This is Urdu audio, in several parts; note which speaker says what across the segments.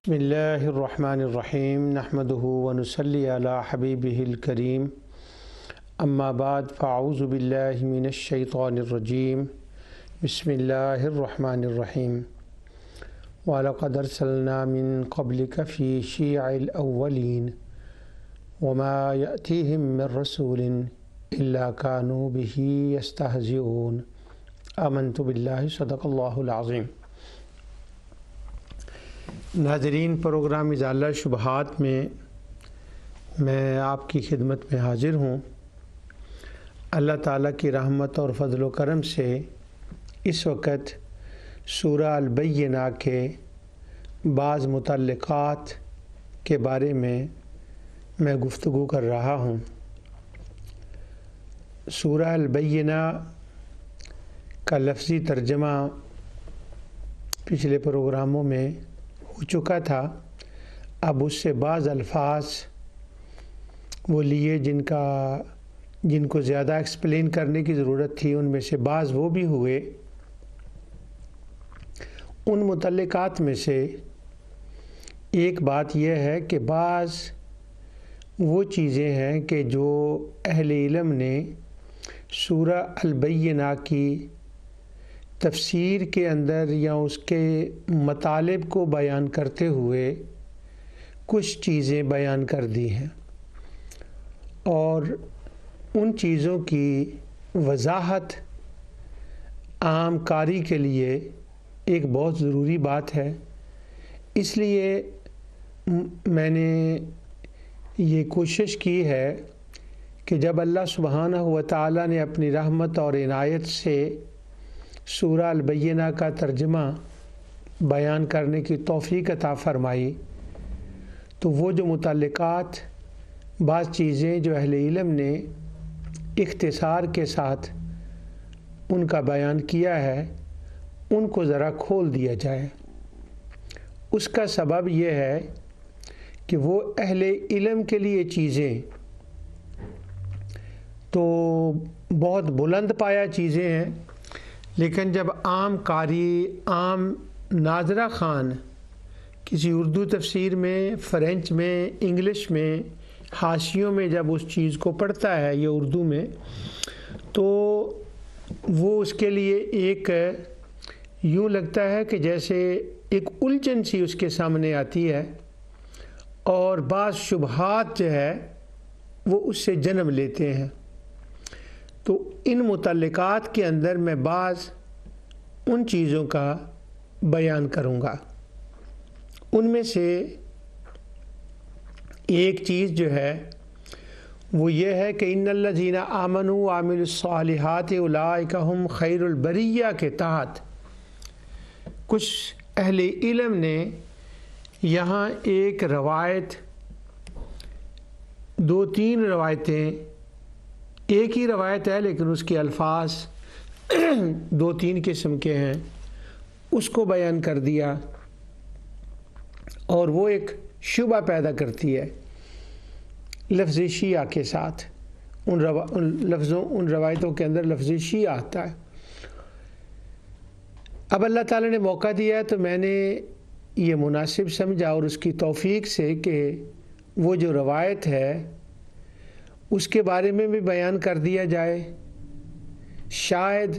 Speaker 1: بسم اللہ الرحمن الرحیم نحمده ونصلی علی حبیبہ الکریم اما بعد فاعوذ باللہ من الشیطان الرجیم بسم اللہ الرحمن الرحیم وَلَقَدْ أَرْسَلْنَا مِن قَبْلِكَ فِي شِيَعِ الْأَوَّلِينَ وَمَا يَأْتِيهِم مِّن رَّسُولٍ إِلَّا كَانُوا بِهِ يَسْتَهْزِئُونَ آمَنْتُ بِاللَّهِ صدق اللہ العظیم۔ ناظرین، پروگرام ازالہ شبہات میں آپ کی خدمت میں حاضر ہوں۔ اللہ تعالیٰ کی رحمت اور فضل و کرم سے اس وقت سورہ البینہ کے بعض متعلقات کے بارے میں گفتگو کر رہا ہوں۔ سورہ البینہ کا لفظی ترجمہ پچھلے پروگراموں میں ہو چکا تھا۔ اب اس سے بعض الفاظ وہ لیے جن کو زیادہ ایکسپلین کرنے کی ضرورت تھی، ان میں سے بعض وہ بھی ہوئے۔ ان متعلقات میں سے ایک بات یہ ہے کہ بعض وہ چیزیں ہیں کہ جو اہل علم نے سورہ البینہ کی تفسیر کے اندر یا اس کے مطالب کو بیان کرتے ہوئے کچھ چیزیں بیان کر دی ہیں، اور ان چیزوں کی وضاحت عام قاری کے لیے ایک بہت ضروری بات ہے۔ اس لیے میں نے یہ کوشش کی ہے کہ جب اللہ سبحانہ و تعالیٰ نے اپنی رحمت اور عنایت سے سورہ البینہ کا ترجمہ بیان کرنے کی توفیق عطا فرمائی، تو وہ جو متعلقات بعض چیزیں جو اہل علم نے اختصار کے ساتھ ان کا بیان کیا ہے، ان کو ذرا کھول دیا جائے۔ اس کا سبب یہ ہے کہ وہ اہل علم کے لیے چیزیں تو بہت بلند پایہ چیزیں ہیں، لیکن جب عام قاری، عام ناظرہ خان کسی اردو تفسیر میں، فرینچ میں، انگلش میں، حاشیوں میں جب اس چیز کو پڑھتا ہے یا اردو میں، تو وہ اس کے لیے ایک یوں لگتا ہے کہ جیسے ایک الجھن سی اس کے سامنے آتی ہے، اور بعض شبہات جو ہے وہ اس سے جنم لیتے ہیں۔ تو ان متعلقات کے اندر میں بعض ان چیزوں کا بیان کروں گا۔ ان میں سے ایک چیز جو ہے وہ یہ ہے کہ ان الذین آمنوا وعملوا الصالحات اولئک ھم خیر البریہ کے تحت کچھ اہل علم نے یہاں ایک روایت، دو تین روایتیں، ایک ہی روایت ہے لیکن اس کے الفاظ دو تین قسم کے ہیں، اس کو بیان کر دیا، اور وہ ایک شبہ پیدا کرتی ہے لفظ شیعہ کے ساتھ۔ ان روایتوں کے اندر لفظ شیعہ آتا ہے۔ اب اللہ تعالیٰ نے موقع دیا ہے تو میں نے یہ مناسب سمجھا اور اس کی توفیق سے کہ وہ جو روایت ہے اس کے بارے میں بھی بیان کر دیا جائے۔ شاید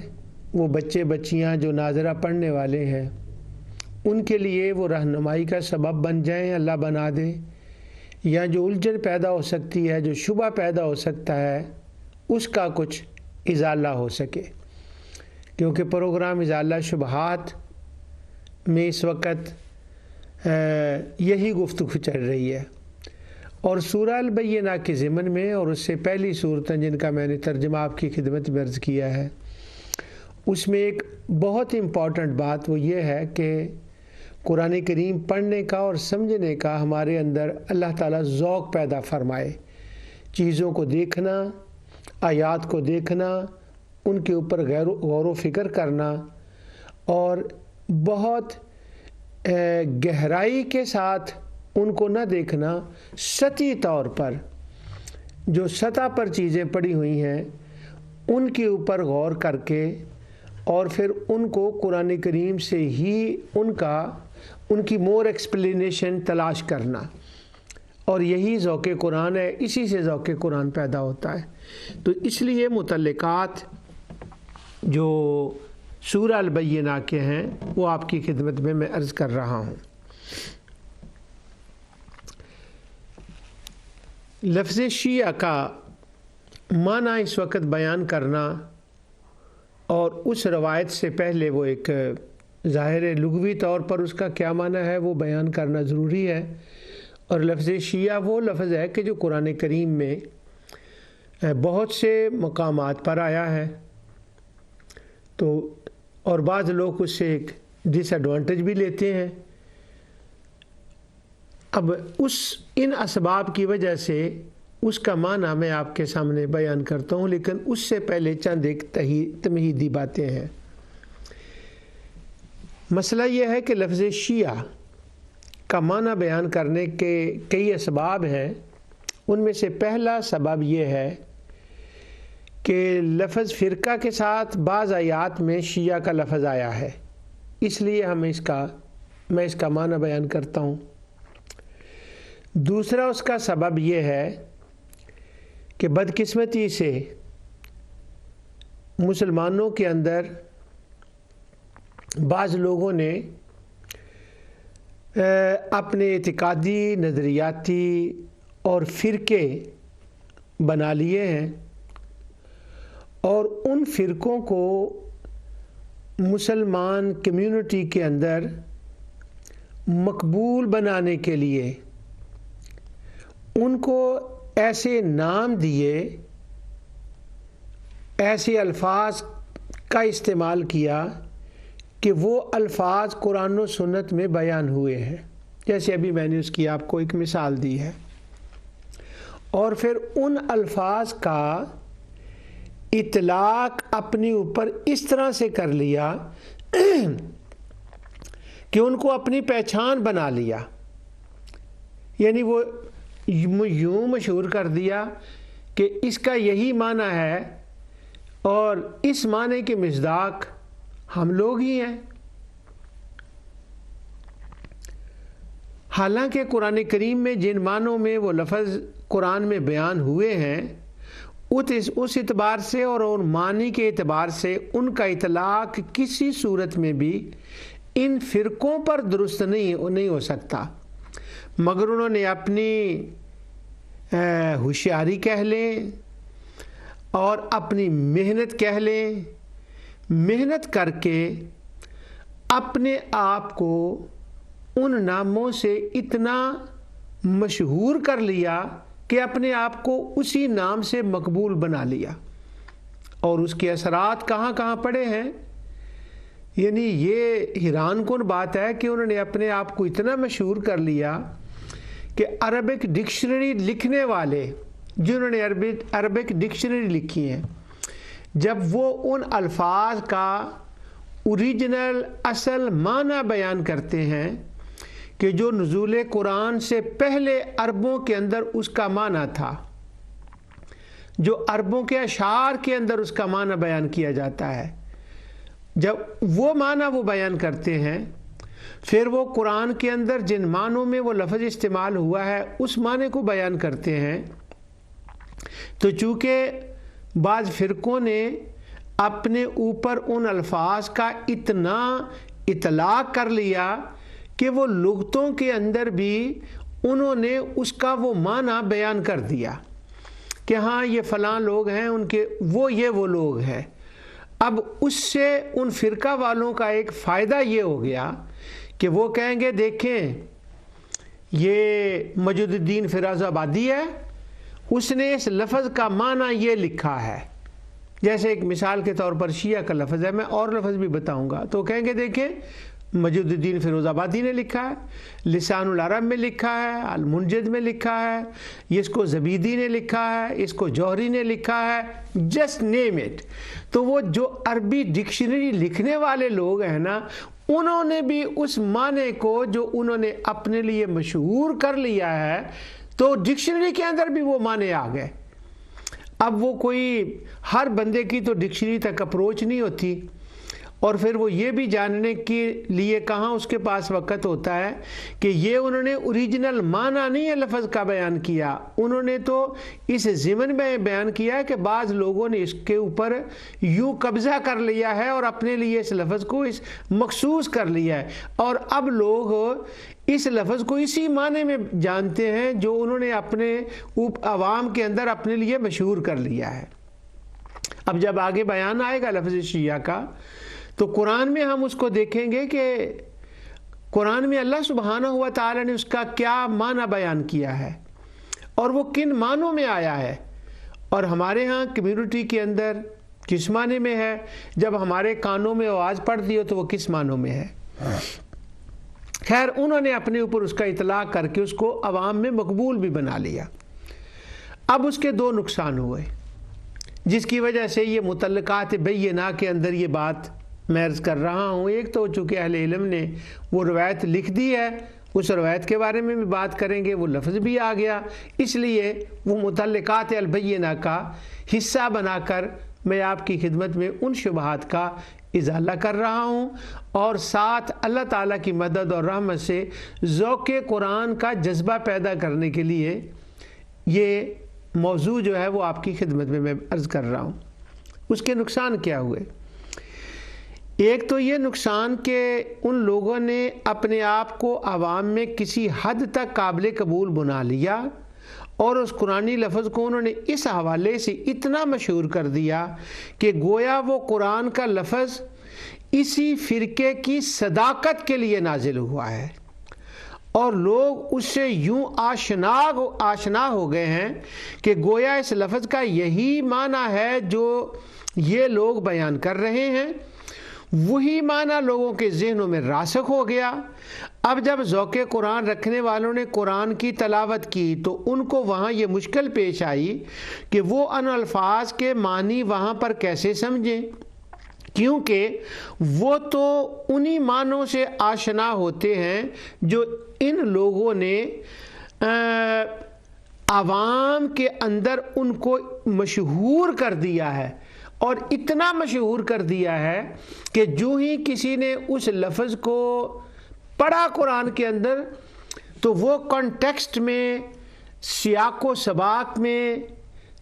Speaker 1: وہ بچے بچیاں جو ناظرہ پڑھنے والے ہیں ان کے لیے وہ رہنمائی کا سبب بن جائیں، اللہ بنا دے، یا جو الجھن پیدا ہو سکتی ہے، جو شبہ پیدا ہو سکتا ہے، اس کا کچھ ازالہ ہو سکے، کیونکہ پروگرام ازالہ شبہات میں اس وقت یہی گفتگو چل رہی ہے۔ اور سورہ البینہ کے ضمن میں، اور اس سے پہلی صورتیں جن کا میں نے ترجمہ آپ کی خدمت میں عرض کیا ہے، اس میں ایک بہت امپورٹنٹ بات وہ یہ ہے کہ قرآن کریم پڑھنے کا اور سمجھنے کا ہمارے اندر اللہ تعالیٰ ذوق پیدا فرمائے، چیزوں کو دیکھنا، آیات کو دیکھنا، ان کے اوپر غور و فکر کرنا، اور بہت گہرائی کے ساتھ ان کو نہ دیکھنا، سطحی طور پر جو سطح پر چیزیں پڑی ہوئی ہیں ان کے اوپر غور کر کے اور پھر ان کو قرآن کریم سے ہی ان کی مور ایکسپلینیشن تلاش کرنا، اور یہی ذوق قرآن ہے، اسی سے ذوق قرآن پیدا ہوتا ہے۔ تو اس لیے متعلقات جو سورہ البینہ کے ہیں وہ آپ کی خدمت میں عرض کر رہا ہوں۔ لفظ شیعہ کا معنی اس وقت بیان کرنا، اور اس روایت سے پہلے وہ ایک ظاہر لغوی طور پر اس کا کیا معنی ہے وہ بیان کرنا ضروری ہے۔ اور لفظ شیعہ وہ لفظ ہے کہ جو قرآن کریم میں بہت سے مقامات پر آیا ہے، تو اور بعض لوگ اس سے ایک ڈس ایڈوانٹیج بھی لیتے ہیں۔ اب ان اسباب کی وجہ سے اس کا معنی میں آپ کے سامنے بیان کرتا ہوں، لیکن اس سے پہلے چند ایک تمہیدی باتیں ہیں۔ مسئلہ یہ ہے کہ لفظ شیعہ کا معنی بیان کرنے کے کئی اسباب ہیں۔ ان میں سے پہلا سبب یہ ہے کہ لفظ فرقہ کے ساتھ بعض آیات میں شیعہ کا لفظ آیا ہے، اس لیے میں اس کا معنی بیان کرتا ہوں۔ دوسرا اس کا سبب یہ ہے کہ بدقسمتی سے مسلمانوں کے اندر بعض لوگوں نے اپنے اعتقادی، نظریاتی اور فرقے بنا لیے ہیں، اور ان فرقوں کو مسلمان کمیونٹی کے اندر مقبول بنانے کے لیے ان کو ایسے نام دیے، ایسے الفاظ کا استعمال کیا کہ وہ الفاظ قرآن و سنت میں بیان ہوئے ہیں، جیسے ابھی میں نے اس کی آپ کو ایک مثال دی ہے۔ اور پھر ان الفاظ کا اطلاق اپنے اوپر اس طرح سے کر لیا کہ ان کو اپنی پہچان بنا لیا، یعنی وہ یوں مشہور کر دیا کہ اس کا یہی معنی ہے، اور اس معنی کے مصداق ہم لوگ ہی ہیں۔ حالانکہ قرآن کریم میں جن معنوں میں وہ لفظ قرآن میں بیان ہوئے ہیں، اس اعتبار سے اور ان معنی کے اعتبار سے ان کا اطلاق کسی صورت میں بھی ان فرقوں پر درست نہیں ہو سکتا، مگر انہوں نے اپنی ہوشیاری کہہ لیں اور اپنی محنت کہہ لیں، محنت کر کے اپنے آپ کو ان ناموں سے اتنا مشہور کر لیا کہ اپنے آپ کو اسی نام سے مقبول بنا لیا، اور اس کے اثرات کہاں کہاں پڑے ہیں۔ یعنی یہ حیران کن بات ہے کہ انہوں نے اپنے آپ کو اتنا مشہور کر لیا کہ عربک ڈکشنری لکھنے والے، جنہوں نے عربک ڈکشنری لکھی ہے، جب وہ ان الفاظ کا اوریجنل اصل معنی بیان کرتے ہیں کہ جو نزول قرآن سے پہلے عربوں کے اندر اس کا معنی تھا، جو عربوں کے اشعار کے اندر اس کا معنی بیان کیا جاتا ہے، جب وہ معنی وہ بیان کرتے ہیں، پھر وہ قرآن کے اندر جن معنوں میں وہ لفظ استعمال ہوا ہے اس معنی کو بیان کرتے ہیں، تو چونکہ بعض فرقوں نے اپنے اوپر ان الفاظ کا اتنا اطلاق کر لیا کہ وہ لغتوں کے اندر بھی انہوں نے اس کا وہ معنی بیان کر دیا کہ ہاں یہ فلاں لوگ ہیں، ان کے وہ لوگ ہیں۔ اب اس سے ان فرقہ والوں کا ایک فائدہ یہ ہو گیا کہ وہ کہیں گے دیکھیں یہ مجد الدین فیروز آبادی ہے، اس نے اس لفظ کا معنی یہ لکھا ہے، جیسے ایک مثال کے طور پر شیعہ کا لفظ ہے، میں اور لفظ بھی بتاؤں گا، تو کہیں گے دیکھیں مجد الدین فیروز آبادی نے لکھا ہے، لسان العرب میں لکھا ہے، المنجد میں لکھا ہے، اس کو زبیدی نے لکھا ہے، اس کو جوہری نے لکھا ہے، جسٹ نیم اٹ۔ تو وہ جو عربی ڈکشنری لکھنے والے لوگ ہیں نا، انہوں نے بھی اس معنی کو جو انہوں نے اپنے لیے مشہور کر لیا ہے، تو ڈکشنری کے اندر بھی وہ معنی آ گئے۔ اب وہ کوئی ہر بندے کی تو ڈکشنری تک اپروچ نہیں ہوتی، اور پھر وہ یہ بھی جاننے کے لیے کہاں اس کے پاس وقت ہوتا ہے کہ یہ انہوں نے اوریجنل معنی نہیں ہے لفظ کا بیان کیا، انہوں نے تو اس ضمن میں بیان کیا کہ بعض لوگوں نے اس کے اوپر یوں قبضہ کر لیا ہے اور اپنے لیے اس لفظ کو اس مخصوص کر لیا ہے، اور اب لوگ اس لفظ کو اسی معنی میں جانتے ہیں جو انہوں نے اپنے عوام کے اندر اپنے لیے مشہور کر لیا ہے۔ اب جب آگے بیان آئے گا لفظ شیعہ کا تو قرآن میں ہم اس کو دیکھیں گے کہ قرآن میں اللہ سبحانہ و تعالی نے اس کا کیا معنی بیان کیا ہے اور وہ کن معنوں میں آیا ہے، اور ہمارے ہاں کمیونٹی کے اندر کس معنی میں ہے، جب ہمارے کانوں میں آواز پڑتی ہو تو وہ کس معنوں میں ہے۔ خیر انہوں نے اپنے اوپر اس کا اطلاق کر کے اس کو عوام میں مقبول بھی بنا لیا۔ اب اس کے دو نقصان ہوئے جس کی وجہ سے یہ متعلقات بینہ کے اندر یہ بات میں عرض کر رہا ہوں۔ ایک تو چونکہ اہل علم نے وہ روایت لکھ دی ہے، اس روایت کے بارے میں بھی بات کریں گے، وہ لفظ بھی آ گیا، اس لیے وہ متعلقات البینہ کا حصہ بنا کر میں آپ کی خدمت میں ان شبہات کا ازالہ کر رہا ہوں، اور ساتھ اللہ تعالیٰ کی مدد اور رحمت سے ذوق قرآن کا جذبہ پیدا کرنے کے لیے یہ موضوع جو ہے وہ آپ کی خدمت میں عرض کر رہا ہوں۔ اس کے نقصان کیا ہوئے؟ ایک تو یہ نقصان کہ ان لوگوں نے اپنے آپ کو عوام میں کسی حد تک قابل قبول بنا لیا، اور اس قرآنی لفظ کو انہوں نے اس حوالے سے اتنا مشہور کر دیا کہ گویا وہ قرآن کا لفظ اسی فرقے کی صداقت کے لیے نازل ہوا ہے، اور لوگ اس سے یوں آشنا ہو گئے ہیں کہ گویا اس لفظ کا یہی معنی ہے جو یہ لوگ بیان کر رہے ہیں، وہی معنی لوگوں کے ذہنوں میں راسخ ہو گیا۔ اب جب ذوق قرآن رکھنے والوں نے قرآن کی تلاوت کی تو ان کو وہاں یہ مشکل پیش آئی کہ وہ ان الفاظ کے معنی وہاں پر کیسے سمجھیں، کیونکہ وہ تو انہی معنوں سے آشنا ہوتے ہیں جو ان لوگوں نے عوام کے اندر ان کو مشہور کر دیا ہے، اور اتنا مشہور کر دیا ہے کہ جو ہی کسی نے اس لفظ کو پڑھا قرآن کے اندر تو وہ کانٹیکسٹ میں، سیاق و سباق میں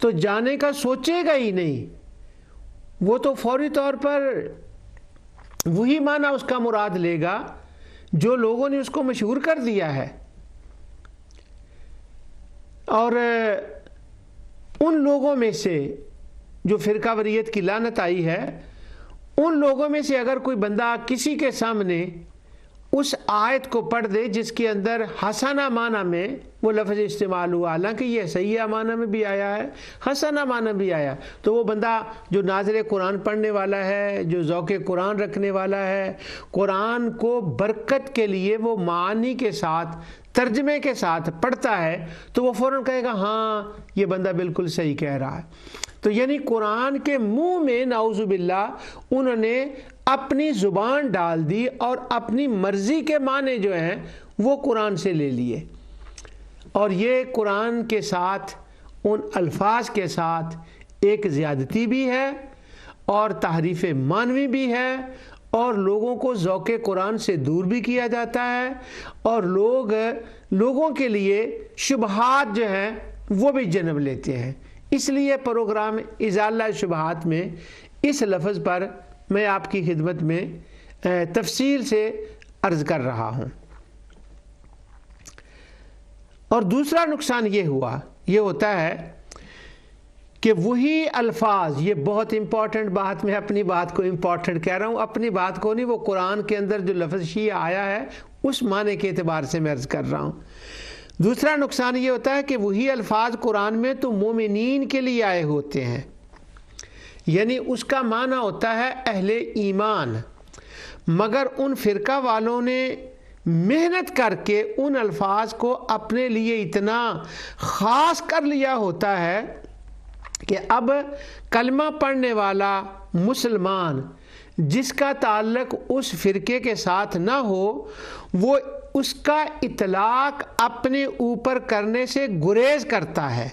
Speaker 1: تو جانے کا سوچے گا ہی نہیں، وہ تو فوری طور پر وہی معنی اس کا مراد لے گا جو لوگوں نے اس کو مشہور کر دیا ہے۔ اور ان لوگوں میں سے جو فرقہ واریت کی لعنت آئی ہے، ان لوگوں میں سے اگر کوئی بندہ کسی کے سامنے اس آیت کو پڑھ دے جس کے اندر حسنہ معنی میں وہ لفظ استعمال ہوا، حالانکہ یہ سیئہ معنی میں بھی آیا ہے، حسنہ معنی بھی آیا، تو وہ بندہ جو ناظر قرآن پڑھنے والا ہے، جو ذوق قرآن رکھنے والا ہے، قرآن کو برکت کے لیے وہ معانی کے ساتھ، ترجمے کے ساتھ پڑھتا ہے تو وہ فوراً کہے گا ہاں یہ بندہ بالکل صحیح کہہ رہا ہے۔ تو یعنی قرآن کے منہ میں نعوذ باللہ انہوں نے اپنی زبان ڈال دی اور اپنی مرضی کے معنی جو ہیں وہ قرآن سے لے لیے، اور یہ قرآن کے ساتھ ان الفاظ کے ساتھ ایک زیادتی بھی ہے اور تحریف معنوی بھی ہے، اور لوگوں کو ذوق قرآن سے دور بھی کیا جاتا ہے، اور لوگوں کے لیے شبہات جو ہیں وہ بھی جنم لیتے ہیں۔ اس لیے پروگرام ازالہ شبہات میں اس لفظ پر میں آپ کی خدمت میں تفصیل سے عرض کر رہا ہوں۔ اور دوسرا نقصان یہ ہوتا ہے کہ وہی الفاظ، یہ بہت امپورٹنٹ بات، میں اپنی بات کو امپورٹنٹ کہہ رہا ہوں، اپنی بات کو نہیں، وہ قرآن کے اندر جو لفظ شیعہ آیا ہے اس معنی کے اعتبار سے میں عرض کر رہا ہوں۔ دوسرا نقصان یہ ہوتا ہے کہ وہی الفاظ قرآن میں تو مومنین کے لیے آئے ہوتے ہیں، یعنی اس کا معنی ہوتا ہے اہل ایمان، مگر ان فرقہ والوں نے محنت کر کے ان الفاظ کو اپنے لیے اتنا خاص کر لیا ہوتا ہے کہ اب کلمہ پڑھنے والا مسلمان جس کا تعلق اس فرقے کے ساتھ نہ ہو، وہ اس کا اطلاق اپنے اوپر کرنے سے گریز کرتا ہے،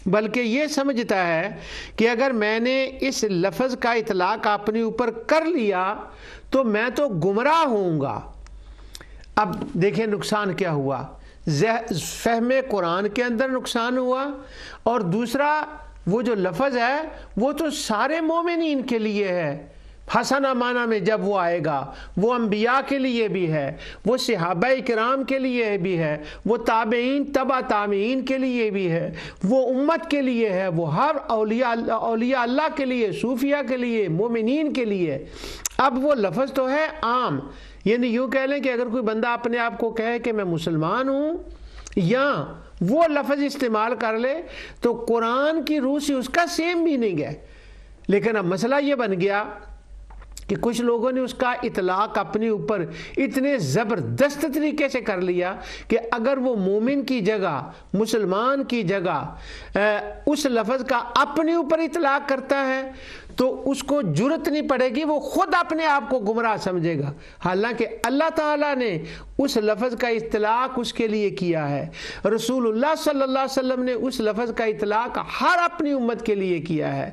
Speaker 1: بلکہ یہ سمجھتا ہے کہ اگر میں نے اس لفظ کا اطلاق اپنے اوپر کر لیا تو میں تو گمراہ ہوں گا۔ اب دیکھیں نقصان کیا ہوا، فہم قرآن کے اندر نقصان ہوا، اور دوسرا وہ جو لفظ ہے وہ تو سارے مومنین کے لیے ہے، حسنہ معنی میں جب وہ آئے گا وہ انبیاء کے لیے بھی ہے، وہ صحابہ کرام کے لیے بھی ہے، وہ تابعین تبع تابعین کے لیے بھی ہے، وہ امت کے لیے ہے، وہ ہر اولیاء اللہ کے لیے، صوفیہ کے لیے، مومنین کے لیے۔ اب وہ لفظ تو ہے عام، یعنی یوں کہہ لیں کہ اگر کوئی بندہ اپنے آپ کو کہے کہ میں مسلمان ہوں یا وہ لفظ استعمال کر لے تو قرآن کی روح سے اس کا سیم میننگ ہے۔ لیکن اب مسئلہ یہ بن گیا کہ کچھ لوگوں نے اس کا اطلاق اپنے اوپر اتنے زبردست طریقے سے کر لیا کہ اگر وہ مومن کی جگہ، مسلمان کی جگہ اس لفظ کا اپنے اوپر اطلاق کرتا ہے تو اس کو جرت نہیں پڑے گی، وہ خود اپنے آپ کو گمراہ سمجھے گا، حالانکہ اللہ تعالیٰ نے اس لفظ کا اطلاق اس کے لیے کیا ہے، رسول اللہ صلی اللہ علیہ وسلم نے اس لفظ کا اطلاق ہر اپنی امت کے لیے کیا ہے،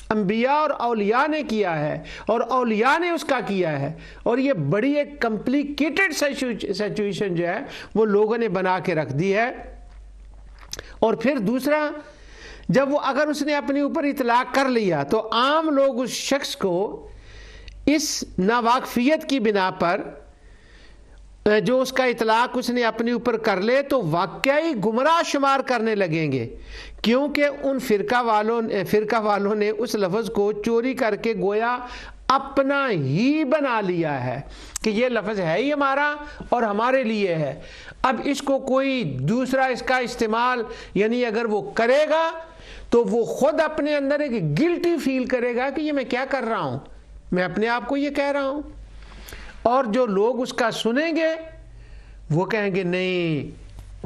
Speaker 1: انبیاء اور اولیاء نے کیا ہے، اور اولیاء نے اس کا کیا ہے، اور یہ بڑی ایک کمپلیکیٹڈ سچویشن جو ہے وہ لوگوں نے بنا کے رکھ دی ہے۔ اور پھر دوسرا، جب وہ اگر اس نے اپنے اوپر اطلاق کر لیا تو عام لوگ اس شخص کو اس ناواقفیت کی بنا پر جو اس کا اطلاق اس نے اپنے اوپر کر لے تو واقعی گمراہ شمار کرنے لگیں گے، کیونکہ ان فرقہ والوں نے اس لفظ کو چوری کر کے گویا اپنا ہی بنا لیا ہے کہ یہ لفظ ہے ہی ہمارا اور ہمارے لیے ہے۔ اب اس کو کوئی دوسرا اس کا استعمال یعنی اگر وہ کرے گا تو وہ خود اپنے اندر ایک گلٹی فیل کرے گا کہ یہ میں کیا کر رہا ہوں، میں اپنے آپ کو یہ کہہ رہا ہوں، اور جو لوگ اس کا سنیں گے وہ کہیں گے نہیں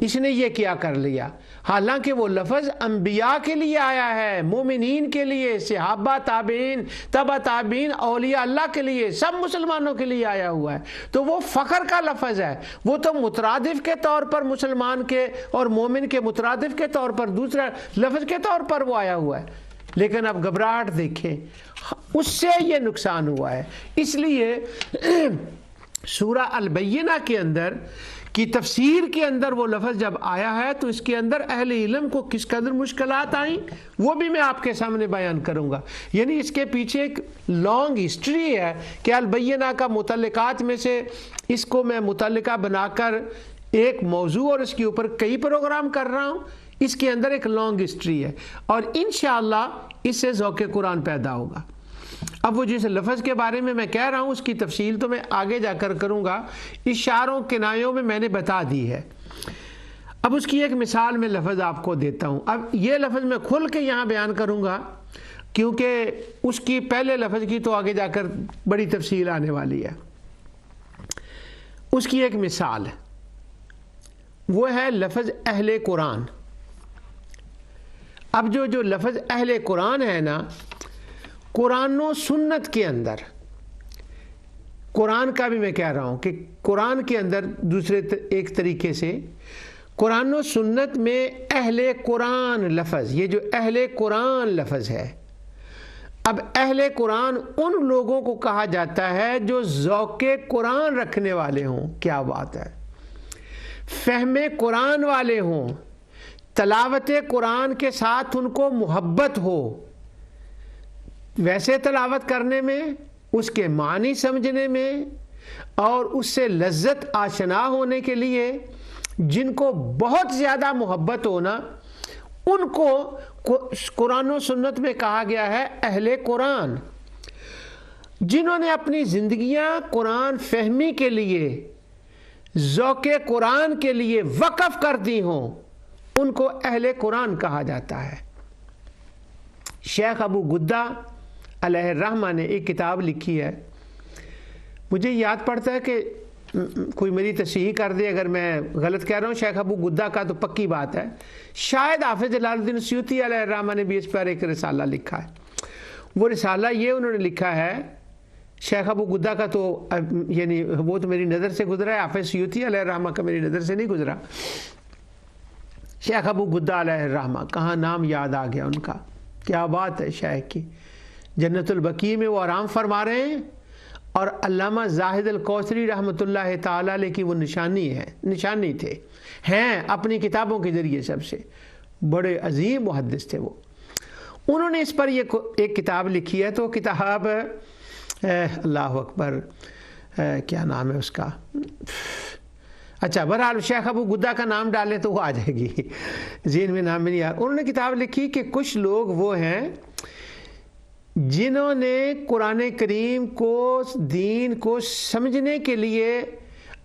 Speaker 1: اس نے یہ کیا کر لیا، حالانکہ وہ لفظ انبیاء کے لیے آیا ہے، مومنین کے لیے، صحابہ تابعین تبع تابعین اولیاء اللہ کے لیے، سب مسلمانوں کے لیے آیا ہوا ہے، تو وہ فخر کا لفظ ہے، وہ تو مترادف کے طور پر مسلمان کے اور مومن کے مترادف کے طور پر دوسرا لفظ کے طور پر وہ آیا ہوا ہے۔ لیکن اب گھبراہٹ دیکھیں، اس سے یہ نقصان ہوا ہے۔ اس لیے سورہ البینہ کے اندر کی تفسیر کے اندر وہ لفظ جب آیا ہے تو اس کے اندر اہل علم کو کس قدر مشکلات آئیں وہ بھی میں آپ کے سامنے بیان کروں گا۔ یعنی اس کے پیچھے ایک لانگ ہسٹری ہے کہ البینہ کا متعلقات میں سے اس کو میں متعلقہ بنا کر ایک موضوع اور اس کے اوپر کئی پروگرام کر رہا ہوں، اس کے اندر ایک لانگ ہسٹری ہے، اور انشاءاللہ اس سے ذوق قرآن پیدا ہوگا۔ اب وہ جس لفظ کے بارے میں کہہ رہا ہوں اس کی تفصیل تو میں آگے جا کر کروں گا، اشاروں کنایوں میں نے بتا دی ہے۔ اب اس کی ایک مثال میں لفظ آپ کو دیتا ہوں۔ اب یہ لفظ میں کھل کے یہاں بیان کروں گا کیونکہ اس کی پہلے لفظ کی تو آگے جا کر بڑی تفصیل آنے والی ہے۔ اس کی ایک مثال وہ ہے لفظ اہل قرآن۔ اب جو لفظ اہل قرآن ہے نا، قرآن و سنت کے اندر، قرآن کا بھی میں کہہ رہا ہوں کہ قرآن کے اندر دوسرے ایک طریقے سے قرآن و سنت میں اہل قرآن لفظ، یہ جو اہل قرآن لفظ ہے، اب اہل قرآن ان لوگوں کو کہا جاتا ہے جو ذوق قرآن رکھنے والے ہوں، کیا بات ہے، فہم قرآن والے ہوں، تلاوت قرآن کے ساتھ ان کو محبت ہو، ویسے تلاوت کرنے میں، اس کے معنی سمجھنے میں، اور اس سے لذت آشنا ہونے کے لیے جن کو بہت زیادہ محبت ہونا، ان کو قرآن و سنت میں کہا گیا ہے اہل قرآن۔ جنہوں نے اپنی زندگیاں قرآن فہمی کے لیے، ذوق قرآن کے لیے وقف کر دی ہوں، ان کو اہل قرآن کہا جاتا ہے۔ شیخ ابو گدہ علیہ الرحمہ نے ایک کتاب لکھی ہے، مجھے یاد پڑتا ہے کہ کوئی میری تصحیح کر دے اگر میں غلط کہہ رہا ہوں، شیخ ابو گدہ کا تو پکی بات ہے، شاید حافظ جلال الدین سیوطی علیہ الرحمہ نے بھی اس پر ایک رسالہ لکھا ہے۔ وہ رسالہ یہ انہوں نے لکھا ہے، شیخ ابو گدہ کا تو یعنی وہ تو میری نظر سے گزرا ہے، حافظ سیوطی علیہ الرحمہ کا میری نظر سے نہیں گزرا۔ شیخ ابو گدہ علیہ الرحمہ، کہاں نام یاد آ گیا ان کا، کیا بات ہے شیخ کی، جنت البقیع میں وہ آرام فرما رہے ہیں، اور علامہ زاہد الکوثری رحمۃ اللہ تعالی علیہ کی وہ نشانی تھے، ہیں اپنی کتابوں کے ذریعے سب سے بڑے عظیم محدث تھے وہ۔ انہوں نے اس پر یہ ایک کتاب لکھی ہے، تو کتاب اللہ اکبر کیا نام ہے اس کا، اچھا بہرحال شیخ ابو گدہ کا نام ڈالیں تو وہ آ جائے گی، ذہن میں نام بھی نہیں آ رہا۔ انہوں نے کتاب لکھی کہ کچھ لوگ وہ ہیں جنہوں نے قرآن کریم کو، دین کو سمجھنے کے لیے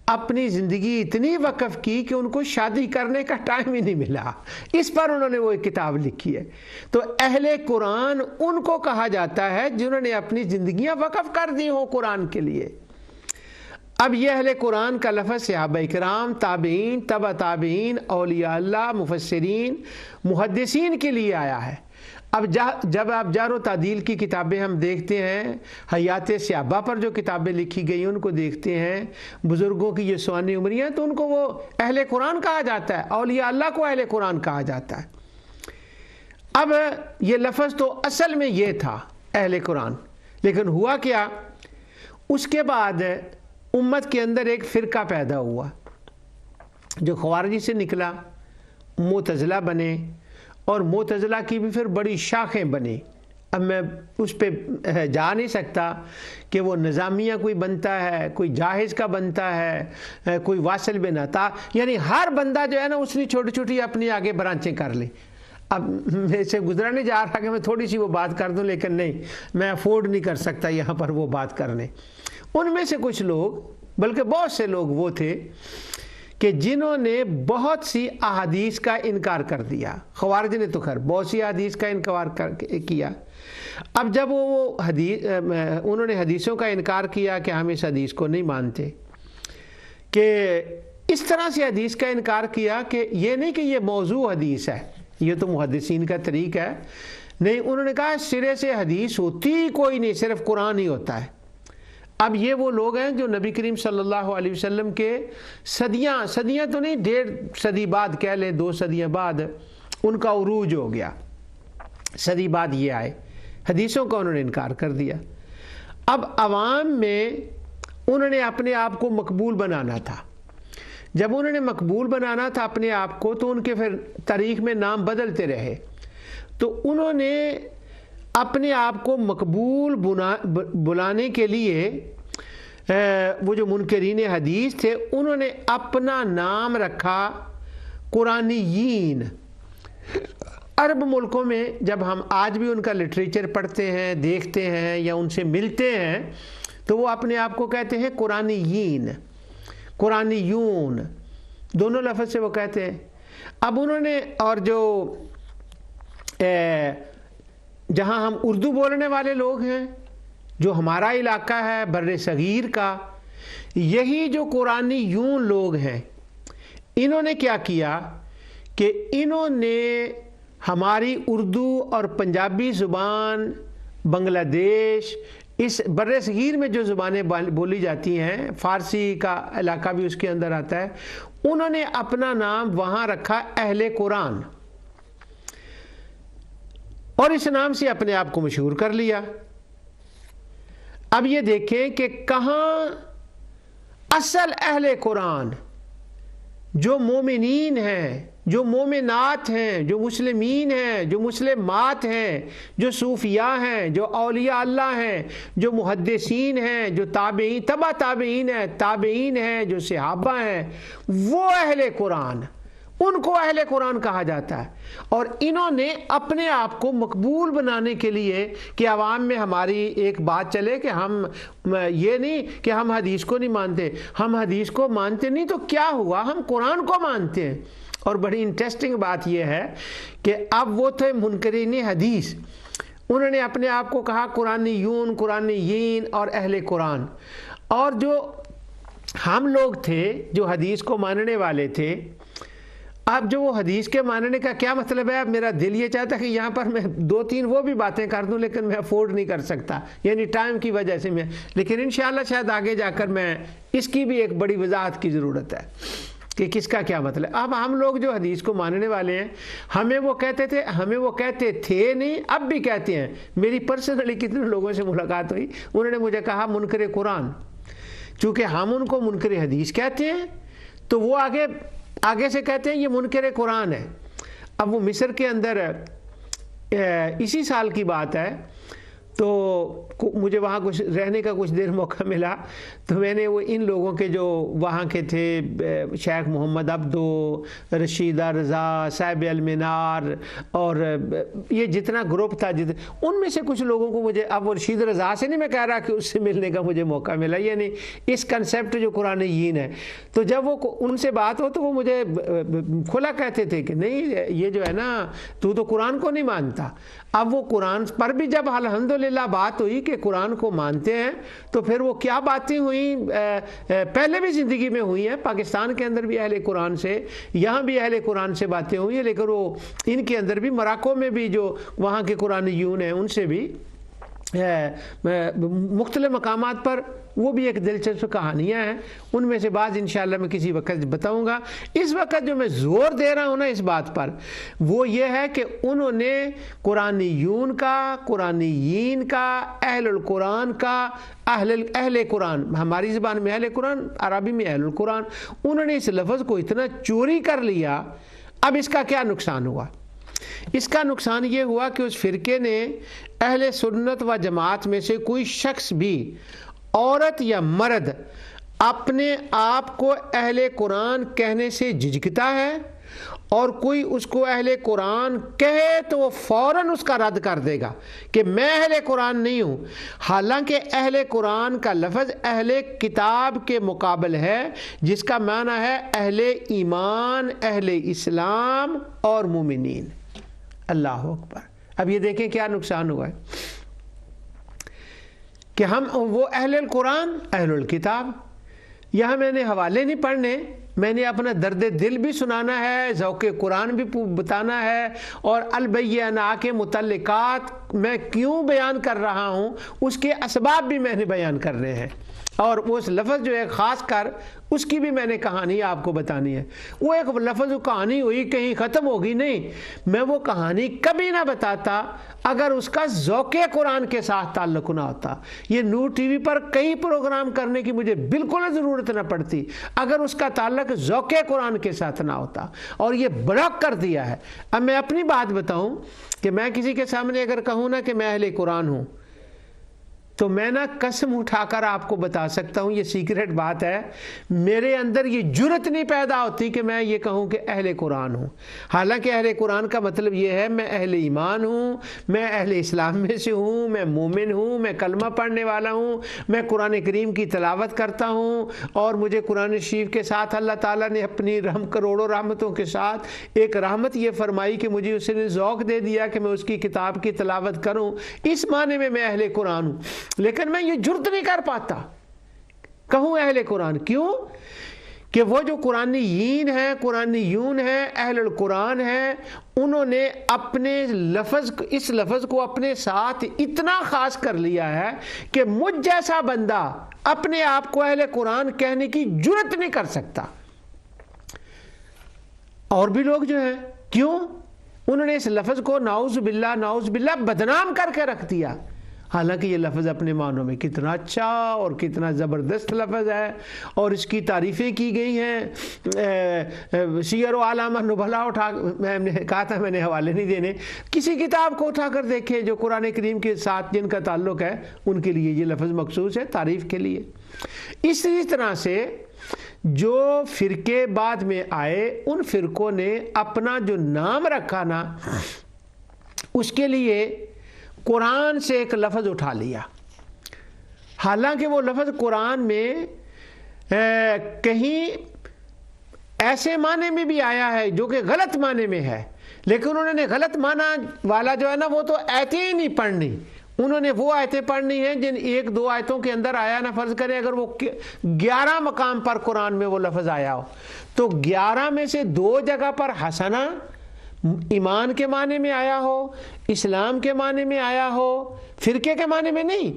Speaker 1: اپنی زندگی اتنی وقف کی کہ ان کو شادی کرنے کا ٹائم ہی نہیں ملا، اس پر انہوں نے وہ ایک کتاب لکھی ہے۔ تو اہل قرآن ان کو کہا جاتا ہے جنہوں نے اپنی زندگیاں وقف کر دی ہوں قرآن کے لیے۔ اب یہ اہل قرآن کا لفظ صحابہ کرام، تابعین، تبع تابعین، اولیاء اللہ، مفسرین، محدثین کے لیے آیا ہے۔ اب جب آپ جار و تعدیل کی کتابیں ہم دیکھتے ہیں، حیات صحابہ پر جو کتابیں لکھی گئی ان کو دیکھتے ہیں، بزرگوں کی یہ سوانح عمریاں، تو ان کو وہ اہل قرآن کہا جاتا ہے، اولیاء اللہ کو اہل قرآن کہا جاتا ہے۔ اب یہ لفظ تو اصل میں یہ تھا اہل قرآن، لیکن ہوا کیا، اس کے بعد امت کے اندر ایک فرقہ پیدا ہوا جو خوارجی سے نکلا، معتزلہ بنے، اور معتزلہ کی بھی پھر بڑی شاخیں بنی۔ اب میں اس پہ جا نہیں سکتا کہ وہ نظامیہ کوئی بنتا ہے، کوئی جاہز کا بنتا ہے، کوئی واصل بن عطا، یعنی ہر بندہ جو ہے نا اس نے چھوٹی چھوٹی اپنی آگے برانچیں کر لی۔ اب میرے سے گزرا نہیں جا رہا کہ میں تھوڑی سی وہ بات کر دوں، لیکن نہیں، میں افورڈ نہیں کر سکتا یہاں پر وہ بات کرنے۔ ان میں سے کچھ لوگ، بلکہ بہت سے لوگ وہ تھے کہ جنہوں نے بہت سی احادیث کا انکار کر دیا۔ خوارج نے تو خیر بہت سی احادیث کا انکار کیا۔ اب جب انہوں نے حدیثوں کا انکار کیا کہ ہم اس حدیث کو نہیں مانتے، کہ اس طرح سے حدیث کا انکار کیا کہ یہ نہیں کہ یہ موضوع حدیث ہے، یہ تو محدثین کا طریقہ ہے، نہیں، انہوں نے کہا سرے سے حدیث ہوتی کوئی نہیں، صرف قرآن ہی ہوتا ہے۔ اب یہ وہ لوگ ہیں جو نبی کریم صلی اللہ علیہ وسلم کے صدیاں تو نہیں، 1.5 صدی بعد کہہ لیں، 2 صدیاں بعد ان کا عروج ہو گیا، صدی بعد یہ آئے، حدیثوں کا انہوں نے انکار کر دیا۔ اب عوام میں انہوں نے اپنے آپ کو مقبول بنانا تھا، جب انہوں نے مقبول بنانا تھا اپنے آپ کو، تو ان کے پھر تاریخ میں نام بدلتے رہے، تو انہوں نے اپنے آپ کو مقبول بلانے کے لیے وہ جو منکرین حدیث تھے انہوں نے اپنا نام رکھا قرآنیین۔ عرب ملکوں میں جب ہم آج بھی ان کا لٹریچر پڑھتے ہیں، دیکھتے ہیں یا ان سے ملتے ہیں، تو وہ اپنے آپ کو کہتے ہیں قرآنیین، قرآنیون، دونوں لفظ سے وہ کہتے ہیں۔ اب انہوں نے، اور جو جہاں ہم اردو بولنے والے لوگ ہیں، جو ہمارا علاقہ ہے بر صغیر کا، یہی جو قرآنیون لوگ ہیں، انہوں نے کیا کیا کہ انہوں نے ہماری اردو اور پنجابی زبان، بنگلہ دیش، اس بر صغیر میں جو زبانیں بولی جاتی ہیں، فارسی کا علاقہ بھی اس کے اندر آتا ہے، انہوں نے اپنا نام وہاں رکھا اہل قرآن، اور اس نام سے اپنے آپ کو مشہور کر لیا۔ اب یہ دیکھیں کہ کہاں اصل اہل قرآن جو مومنین ہیں، جو مومنات ہیں، جو مسلمین ہیں، جو مسلمات ہیں، جو صوفیاء ہیں، جو اولیاء اللہ ہیں، جو محدثین ہیں، جو تابعین، تبع تابعین ہیں، جو صحابہ ہیں، وہ اہل قرآن، ان کو اہل قرآن کہا جاتا ہے۔ اور انہوں نے اپنے آپ کو مقبول بنانے کے لیے کہ عوام میں ہماری ایک بات چلے کہ ہم یہ نہیں کہ ہم حدیث کو نہیں مانتے، ہم حدیث کو مانتے نہیں تو کیا ہوا، ہم قرآن کو مانتے ہیں۔ اور بڑی انٹرسٹنگ بات یہ ہے کہ اب وہ تھے منکرین حدیث، انہوں نے اپنے آپ کو کہا قرآنیون، قرآنیین اور اہل قرآن، اور جو ہم لوگ تھے جو حدیث کو ماننے والے تھے، اب جو وہ حدیث کے ماننے کا کیا مطلب ہے، اب میرا دل یہ چاہتا ہے کہ یہاں پر میں 2-3 وہ بھی باتیں کر دوں، لیکن میں افورڈ نہیں کر سکتا، یعنی ٹائم کی وجہ سے لیکن انشاءاللہ شاید آگے جا کر میں اس کی بھی ایک بڑی وضاحت کی ضرورت ہے کہ کس کا کیا مطلب. اب ہم لوگ جو حدیث کو ماننے والے ہیں ہمیں وہ کہتے تھے نہیں، اب بھی کہتے ہیں. میری پرسنلی کتنے لوگوں سے ملاقات ہوئی، انہوں نے مجھے کہا منکر قرآن. چونکہ ہم ان کو منکر حدیث کہتے ہیں تو وہ آگے سے کہتے ہیں یہ منکر قرآن ہے. اب وہ مصر کے اندر اسی سال کی بات ہے، تو مجھے وہاں کچھ رہنے کا کچھ دیر موقع ملا، تو میں نے وہ ان لوگوں کے جو وہاں کے تھے، شیخ محمد عبدو، رشیدہ رضا، صاحب المنار، اور یہ جتنا گروپ تھا ان میں سے کچھ لوگوں کو مجھے، اب وہ رشید رضا سے نہیں میں کہہ رہا کہ اس سے ملنے کا مجھے موقع ملا، یعنی اس کنسیپٹ جو قرآنیین ہے. تو جب وہ ان سے بات ہو تو وہ مجھے کھلا کہتے تھے کہ نہیں یہ جو ہے نا تو قرآن کو نہیں مانتا. اب وہ قرآن پر بھی جب الحمدللہ بات ہوئی کہ قرآن کو مانتے ہیں، تو پھر وہ کیا باتیں ہوئیں پہلے بھی زندگی میں ہوئی ہیں. پاکستان کے اندر بھی اہل قرآن سے، یہاں بھی اہل قرآن سے باتیں ہوئی ہیں، لیکن وہ ان کے اندر بھی مراکو میں بھی جو وہاں کے قرآنیون ہیں ان سے بھی مختلف مقامات پر وہ بھی ایک دلچسپ کہانیاں ہیں. ان میں سے بعض انشاءاللہ میں کسی وقت بتاؤں گا. اس وقت جو میں زور دے رہا ہوں نا اس بات پر، وہ یہ ہے کہ انہوں نے قرآنیون کا، قرآنیین کا، اہل القرآن کا، اہل قرآن، ہماری زبان میں اہل قرآن، عربی میں اہل القرآن، انہوں نے اس لفظ کو اتنا چوری کر لیا. اب اس کا کیا نقصان ہوا؟ اس کا نقصان یہ ہوا کہ اس فرقے نے اہل سنت و جماعت میں سے کوئی شخص بھی، عورت یا مرد، اپنے آپ کو اہل قرآن کہنے سے جھجکتا ہے، اور کوئی اس کو اہل قرآن کہے تو وہ فوراً اس کا رد کر دے گا کہ میں اہل قرآن نہیں ہوں. حالانکہ اہل قرآن کا لفظ اہل کتاب کے مقابل ہے، جس کا معنی ہے اہل ایمان، اہل اسلام اور مومنین. اللہ اکبر. اب یہ دیکھیں کیا نقصان ہوا ہے کہ ہم وہ اہل القرآن، اہل الکتاب. یہاں میں نے حوالے نہیں پڑھنے، میں نے اپنا درد دل بھی سنانا ہے، ذوق قرآن بھی بتانا ہے، اور البینہ کے متعلقات میں کیوں بیان کر رہا ہوں اس کے اسباب بھی میں نے بیان کرنے ہیں. اور اس لفظ جو ہے خاص کر اس کی بھی میں نے کہانی آپ کو بتانی ہے. وہ ایک لفظ کہانی ہوئی کہیں ختم ہوگی نہیں، میں وہ کہانی کبھی نہ بتاتا اگر اس کا ذوق قرآن کے ساتھ تعلق نہ ہوتا. یہ نور ٹی وی پر کئی پروگرام کرنے کی مجھے بالکل ضرورت نہ پڑتی اگر اس کا تعلق ذوق قرآن کے ساتھ نہ ہوتا، اور یہ بلاک کر دیا ہے. اب میں اپنی بات بتاؤں کہ میں کسی کے سامنے اگر کہوں نا کہ میں اہل قرآن ہوں، تو میں نا قسم اٹھا کر آپ کو بتا سکتا ہوں، یہ سیکریٹ بات ہے، میرے اندر یہ جرت نہیں پیدا ہوتی کہ میں یہ کہوں کہ اہل قرآن ہوں. حالانکہ اہل قرآن کا مطلب یہ ہے میں اہل ایمان ہوں، میں اہل اسلام میں سے ہوں، میں مومن ہوں، میں کلمہ پڑھنے والا ہوں، میں قرآن کریم کی تلاوت کرتا ہوں، اور مجھے قرآن شریف کے ساتھ اللہ تعالیٰ نے اپنی کروڑوں رحمتوں کے ساتھ ایک رحمت یہ فرمائی کہ مجھے اس نے ذوق دے دیا کہ میں اس کی کتاب کی تلاوت کروں. اس معنی میں اہل قرآن ہوں. لیکن میں یہ جرت نہیں کر پاتا کہوں اہل قرآن. کیوں؟ کہ وہ جو قرآنیین ہیں، قرآنیون ہیں، اہل القرآن ہیں، انہوں نے اپنے اس لفظ کو اپنے ساتھ اتنا خاص کر لیا ہے کہ مجھ جیسا بندہ اپنے آپ کو اہل قرآن کہنے کی جرت نہیں کر سکتا. اور بھی لوگ جو ہیں، کیوں؟ انہوں نے اس لفظ کو نعوذ باللہ بدنام کر کے رکھ دیا. حالانکہ یہ لفظ اپنے معنوں میں کتنا اچھا اور کتنا زبردست لفظ ہے، اور اس کی تعریفیں کی گئی ہیں. سیر و اعلام نبلا میں نے کہا تھا میں نے حوالے نہیں دینے، کسی کتاب کو اٹھا کر دیکھیں جو قرآن کریم کے ساتھ جن کا تعلق ہے ان کے لیے یہ لفظ مخصوص ہے تعریف کے لیے. اسی طرح سے جو فرقے بعد میں آئے، ان فرقوں نے اپنا جو نام رکھا نا اس کے لیے قرآن سے ایک لفظ اٹھا لیا. حالانکہ وہ لفظ قرآن میں کہیں ایسے معنی میں بھی آیا ہے جو کہ غلط معنی میں ہے، لیکن انہوں نے غلط معنی والا جو ہے نا وہ تو آیتیں ہی نہیں پڑھنی. انہوں نے وہ آیتیں پڑھنی ہیں جن ایک دو آیتوں کے اندر آیا نا، فرض کریں اگر وہ 11 مقام پر قرآن میں وہ لفظ آیا ہو تو 11 میں سے 2 جگہ پر حسنہ ایمان کے معنی میں آیا ہو، اسلام کے معنی میں آیا ہو، فرقے کے معنی میں نہیں،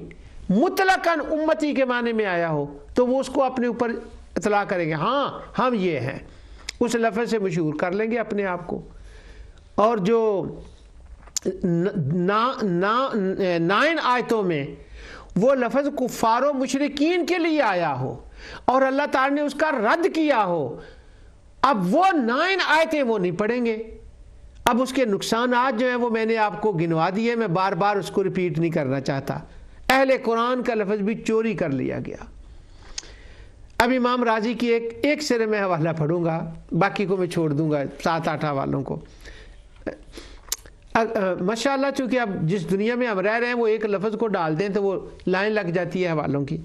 Speaker 1: مطلقاً امتی کے معنی میں آیا ہو، تو وہ اس کو اپنے اوپر اطلاع کریں گے، ہاں ہم یہ ہیں. اس لفظ سے مشہور کر لیں گے اپنے آپ کو. اور جو 9 آیتوں میں وہ لفظ کفار و مشرکین کے لیے آیا ہو اور اللہ تعالیٰ نے اس کا رد کیا ہو، اب وہ 9 آیتیں وہ نہیں پڑھیں گے. اب اس کے نقصانات جو ہیں وہ میں نے آپ کو گنوا دیے، میں بار بار اس کو ریپیٹ نہیں کرنا چاہتا. اہل قرآن کا لفظ بھی چوری کر لیا گیا. اب امام راضی کی ایک سرے میں حوالہ پڑھوں گا، باقی کو میں چھوڑ دوں گا 7-8 حوالوں کو. ماشاءاللہ چونکہ اب جس دنیا میں ہم رہ رہے ہیں وہ ایک لفظ کو ڈال دیں تو وہ لائن لگ جاتی ہے حوالوں کی.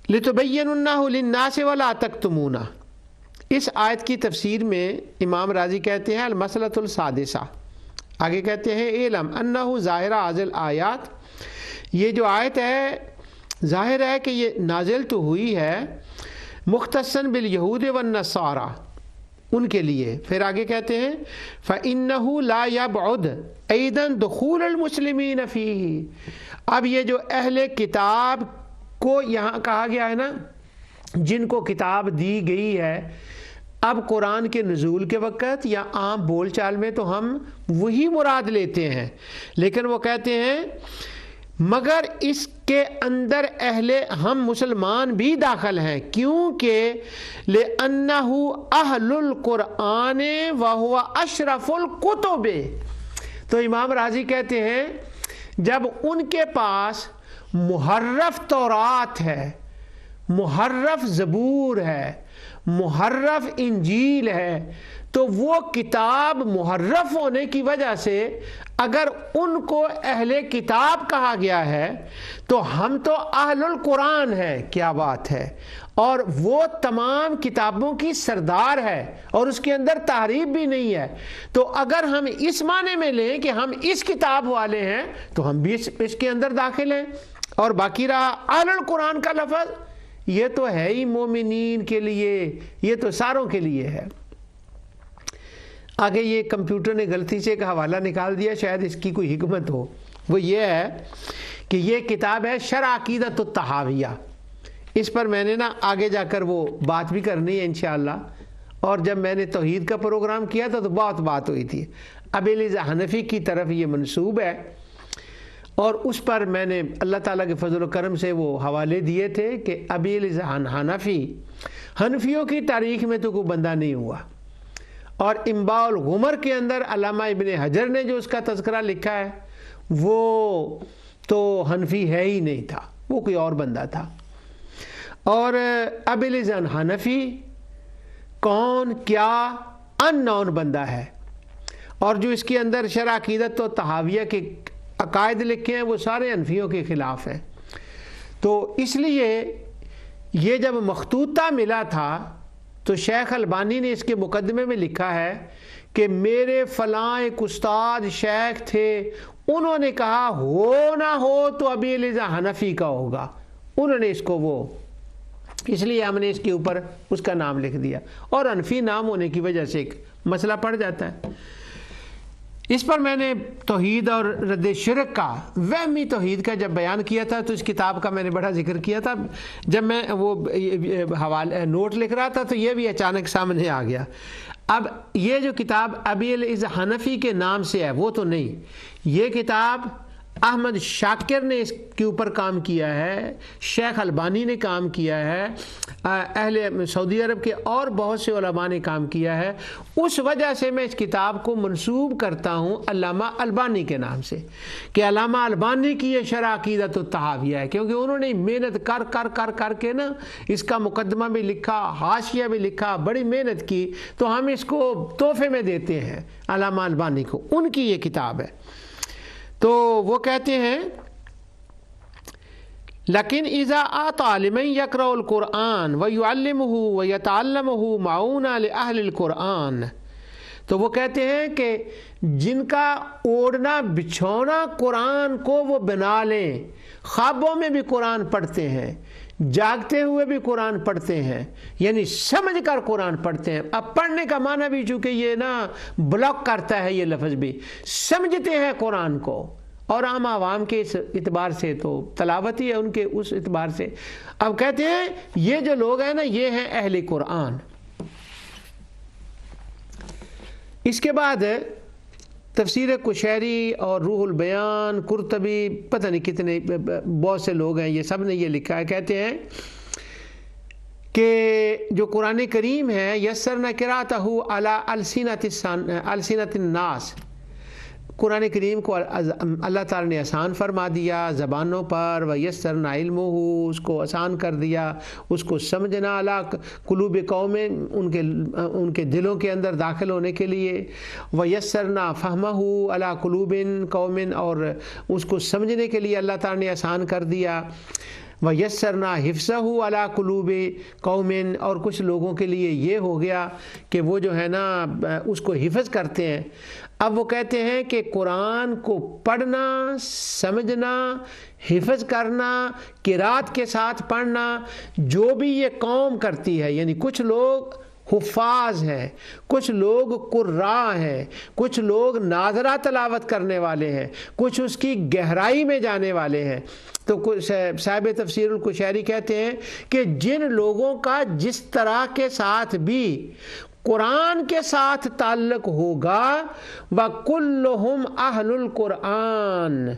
Speaker 1: لِتُبَيِّنُنَّهُ لِلنَّاسِ وَلَا تَكْتُمُونَ، اس آیت کی تفسیر میں امام راضی کہتے ہیں المسئلۃ السادسہ، آگے کہتے ہیں اعلم انہ ظاہر ھذل آیات، یہ جو آیت ہے ظاہر ہے کہ یہ نازل تو ہوئی ہے مختصاً بالیہود والنصارى، ان کے لیے. پھر آگے کہتے ہیں فَإِنَّهُ لَا يَبْعُدْ أَيْضًا دُخُولَ الْمُسْلِمِينَ فِيهِ. اب یہ جو اہل کتاب کو یہاں کہا گیا ہے نا، جن کو کتاب دی گئی ہے، اب قرآن کے نزول کے وقت یا عام بول چال میں تو ہم وہی مراد لیتے ہیں، لیکن وہ کہتے ہیں مگر اس کے اندر ہم مسلمان بھی داخل ہیں، کیونکہ لِأَنَّهُ أَهْلُ الْقُرْآنِ وَهُوَ أَشْرَفُ الْكُتُبِ. تو امام راضی کہتے ہیں جب ان کے پاس محرف تورات ہے، محرف زبور ہے، محرف انجیل ہے، تو وہ کتاب محرف ہونے کی وجہ سے اگر ان کو اہل کتاب کہا گیا ہے تو ہم تو اہل القرآن ہیں. کیا بات ہے! اور وہ تمام کتابوں کی سردار ہے اور اس کے اندر تحریف بھی نہیں ہے. تو اگر ہم اس معنی میں لیں کہ ہم اس کتاب والے ہیں تو ہم بھی اس کے اندر داخل ہیں. اور باقی رہا اہل القرآن کا لفظ، یہ تو ہے ہی مومنین کے لیے، یہ تو ساروں کے لیے ہے. آگے یہ کمپیوٹر نے غلطی سے ایک حوالہ نکال دیا، شاید اس کی کوئی حکمت ہو. وہ یہ ہے کہ یہ کتاب ہے شرح عقیدۃ الطحاویہ. اس پر میں نے نا آگے جا کر وہ بات بھی کرنی ہے انشاءاللہ. اور جب میں نے توحید کا پروگرام کیا تھا تو بہت بات ہوئی تھی. ابی الیاس حنفی کی طرف یہ منسوب ہے اور اس پر میں نے اللہ تعالیٰ کے فضل و کرم سے وہ حوالے دیے تھے کہ ابی الیاس حنفی، حنفیوں کی تاریخ میں تو کوئی بندہ نہیں ہوا. اور انباء الغمر کے اندر علامہ ابن حجر نے جو اس کا تذکرہ لکھا ہے وہ تو حنفی ہے ہی نہیں تھا، وہ کوئی اور بندہ تھا. اور ابی الیاس حنفی کون کیا ان نون بندہ ہے. اور جو اس کے اندر شرح عقیدۃ و طحاویہ کے عقائد لکھے ہیں وہ سارے حنفیوں کے خلاف ہیں. تو اس لیے یہ جب مخطوطہ ملا تھا تو شیخ البانی نے اس کے مقدمے میں لکھا ہے کہ میرے فلاں ایک استاد شیخ تھے، انہوں نے کہا ہو نہ ہو تو ابی الیاس حنفی کا ہوگا. انہوں نے اس کو وہ اس لیے ہم نے اس کے اوپر اس کا نام لکھ دیا. اور حنفی نام ہونے کی وجہ سے ایک مسئلہ پڑ جاتا ہے. اس پر میں نے توحید اور رد شرک کا، وہمی توحید کا جب بیان کیا تھا تو اس کتاب کا میں نے بڑا ذکر کیا تھا. جب میں وہ حوالے نوٹ لکھ رہا تھا تو یہ بھی اچانک سامنے آ گیا. اب یہ جو کتاب ابی الیاس حنفی کے نام سے ہے وہ تو نہیں، یہ کتاب احمد شاکر نے اس کے اوپر کام کیا ہے، شیخ البانی نے کام کیا ہے، اہل سعودی عرب کے اور بہت سے علماء نے کام کیا ہے. اس وجہ سے میں اس کتاب کو منسوب کرتا ہوں علامہ البانی کے نام سے کہ علامہ البانی کی یہ شرح عقیدۃ الطحاویہ ہے، کیونکہ انہوں نے محنت کر کے نا اس کا مقدمہ بھی لکھا، حاشیہ بھی لکھا، بڑی محنت کی. تو ہم اس کو تحفے میں دیتے ہیں علامہ البانی کو، ان کی یہ کتاب ہے. تو وہ کہتے ہیں لیکن اذا آتا لمن یقرأ القرآن ویعلمہ ویتعلمہ معونہ لأہل القرآن. تو وہ کہتے ہیں کہ جن کا اوڑھنا بچھونا قرآن کو وہ بنا لیں، خوابوں میں بھی قرآن پڑھتے ہیں، جاگتے ہوئے بھی قرآن پڑھتے ہیں، یعنی سمجھ کر قرآن پڑھتے ہیں. اب پڑھنے کا معنی بھی چونکہ یہ نا بلاک کرتا ہے یہ لفظ بھی، سمجھتے ہیں قرآن کو. اور عام عوام کے اس اعتبار سے تو تلاوت ہی ہے ان کے اس اعتبار سے. اب کہتے ہیں یہ جو لوگ ہیں نا یہ ہیں اہل قرآن. اس کے بعد تفسیر قشیری اور روح البیان، قرطبی، پتہ نہیں کتنے بہت سے لوگ ہیں، یہ سب نے یہ لکھا ہے، کہتے ہیں کہ جو قرآن کریم ہے یسرنا قراءتہ علی السنۃ الناس، قرآن کریم کو اللہ تعالیٰ نے آسان فرما دیا زبانوں پر، ویسرنا علمہ، اس کو آسان کر دیا، اس کو سمجھنا، علی قلوب قوم، ان کے دلوں کے اندر داخل ہونے کے لیے، ویسرنا فہمہ علی قلوب قوم، اور اس کو سمجھنے کے لیے اللہ تعالیٰ نے آسان کر دیا، وَيَسَّرْنَا حِفْظَهُ عَلَىٰ قُلُوبِ قَوْمٍ، اور کچھ لوگوں کے لیے یہ ہو گیا کہ وہ جو ہے نا اس کو حفظ کرتے ہیں۔ اب وہ کہتے ہیں کہ قرآن کو پڑھنا، سمجھنا، حفظ کرنا، قرات کے ساتھ پڑھنا، جو بھی یہ قوم کرتی ہے، یعنی کچھ لوگ حفاظ ہیں، کچھ لوگ قراء ہیں، کچھ لوگ ناظرہ تلاوت کرنے والے ہیں، کچھ اس کی گہرائی میں جانے والے ہیں۔ تو صاحب تفسیر القشیری کہتے ہیں کہ جن لوگوں کا جس طرح کے ساتھ بھی قرآن کے ساتھ تعلق ہوگا، وَكُلُّهُمْ أَهْلُ الْقُرْآنِ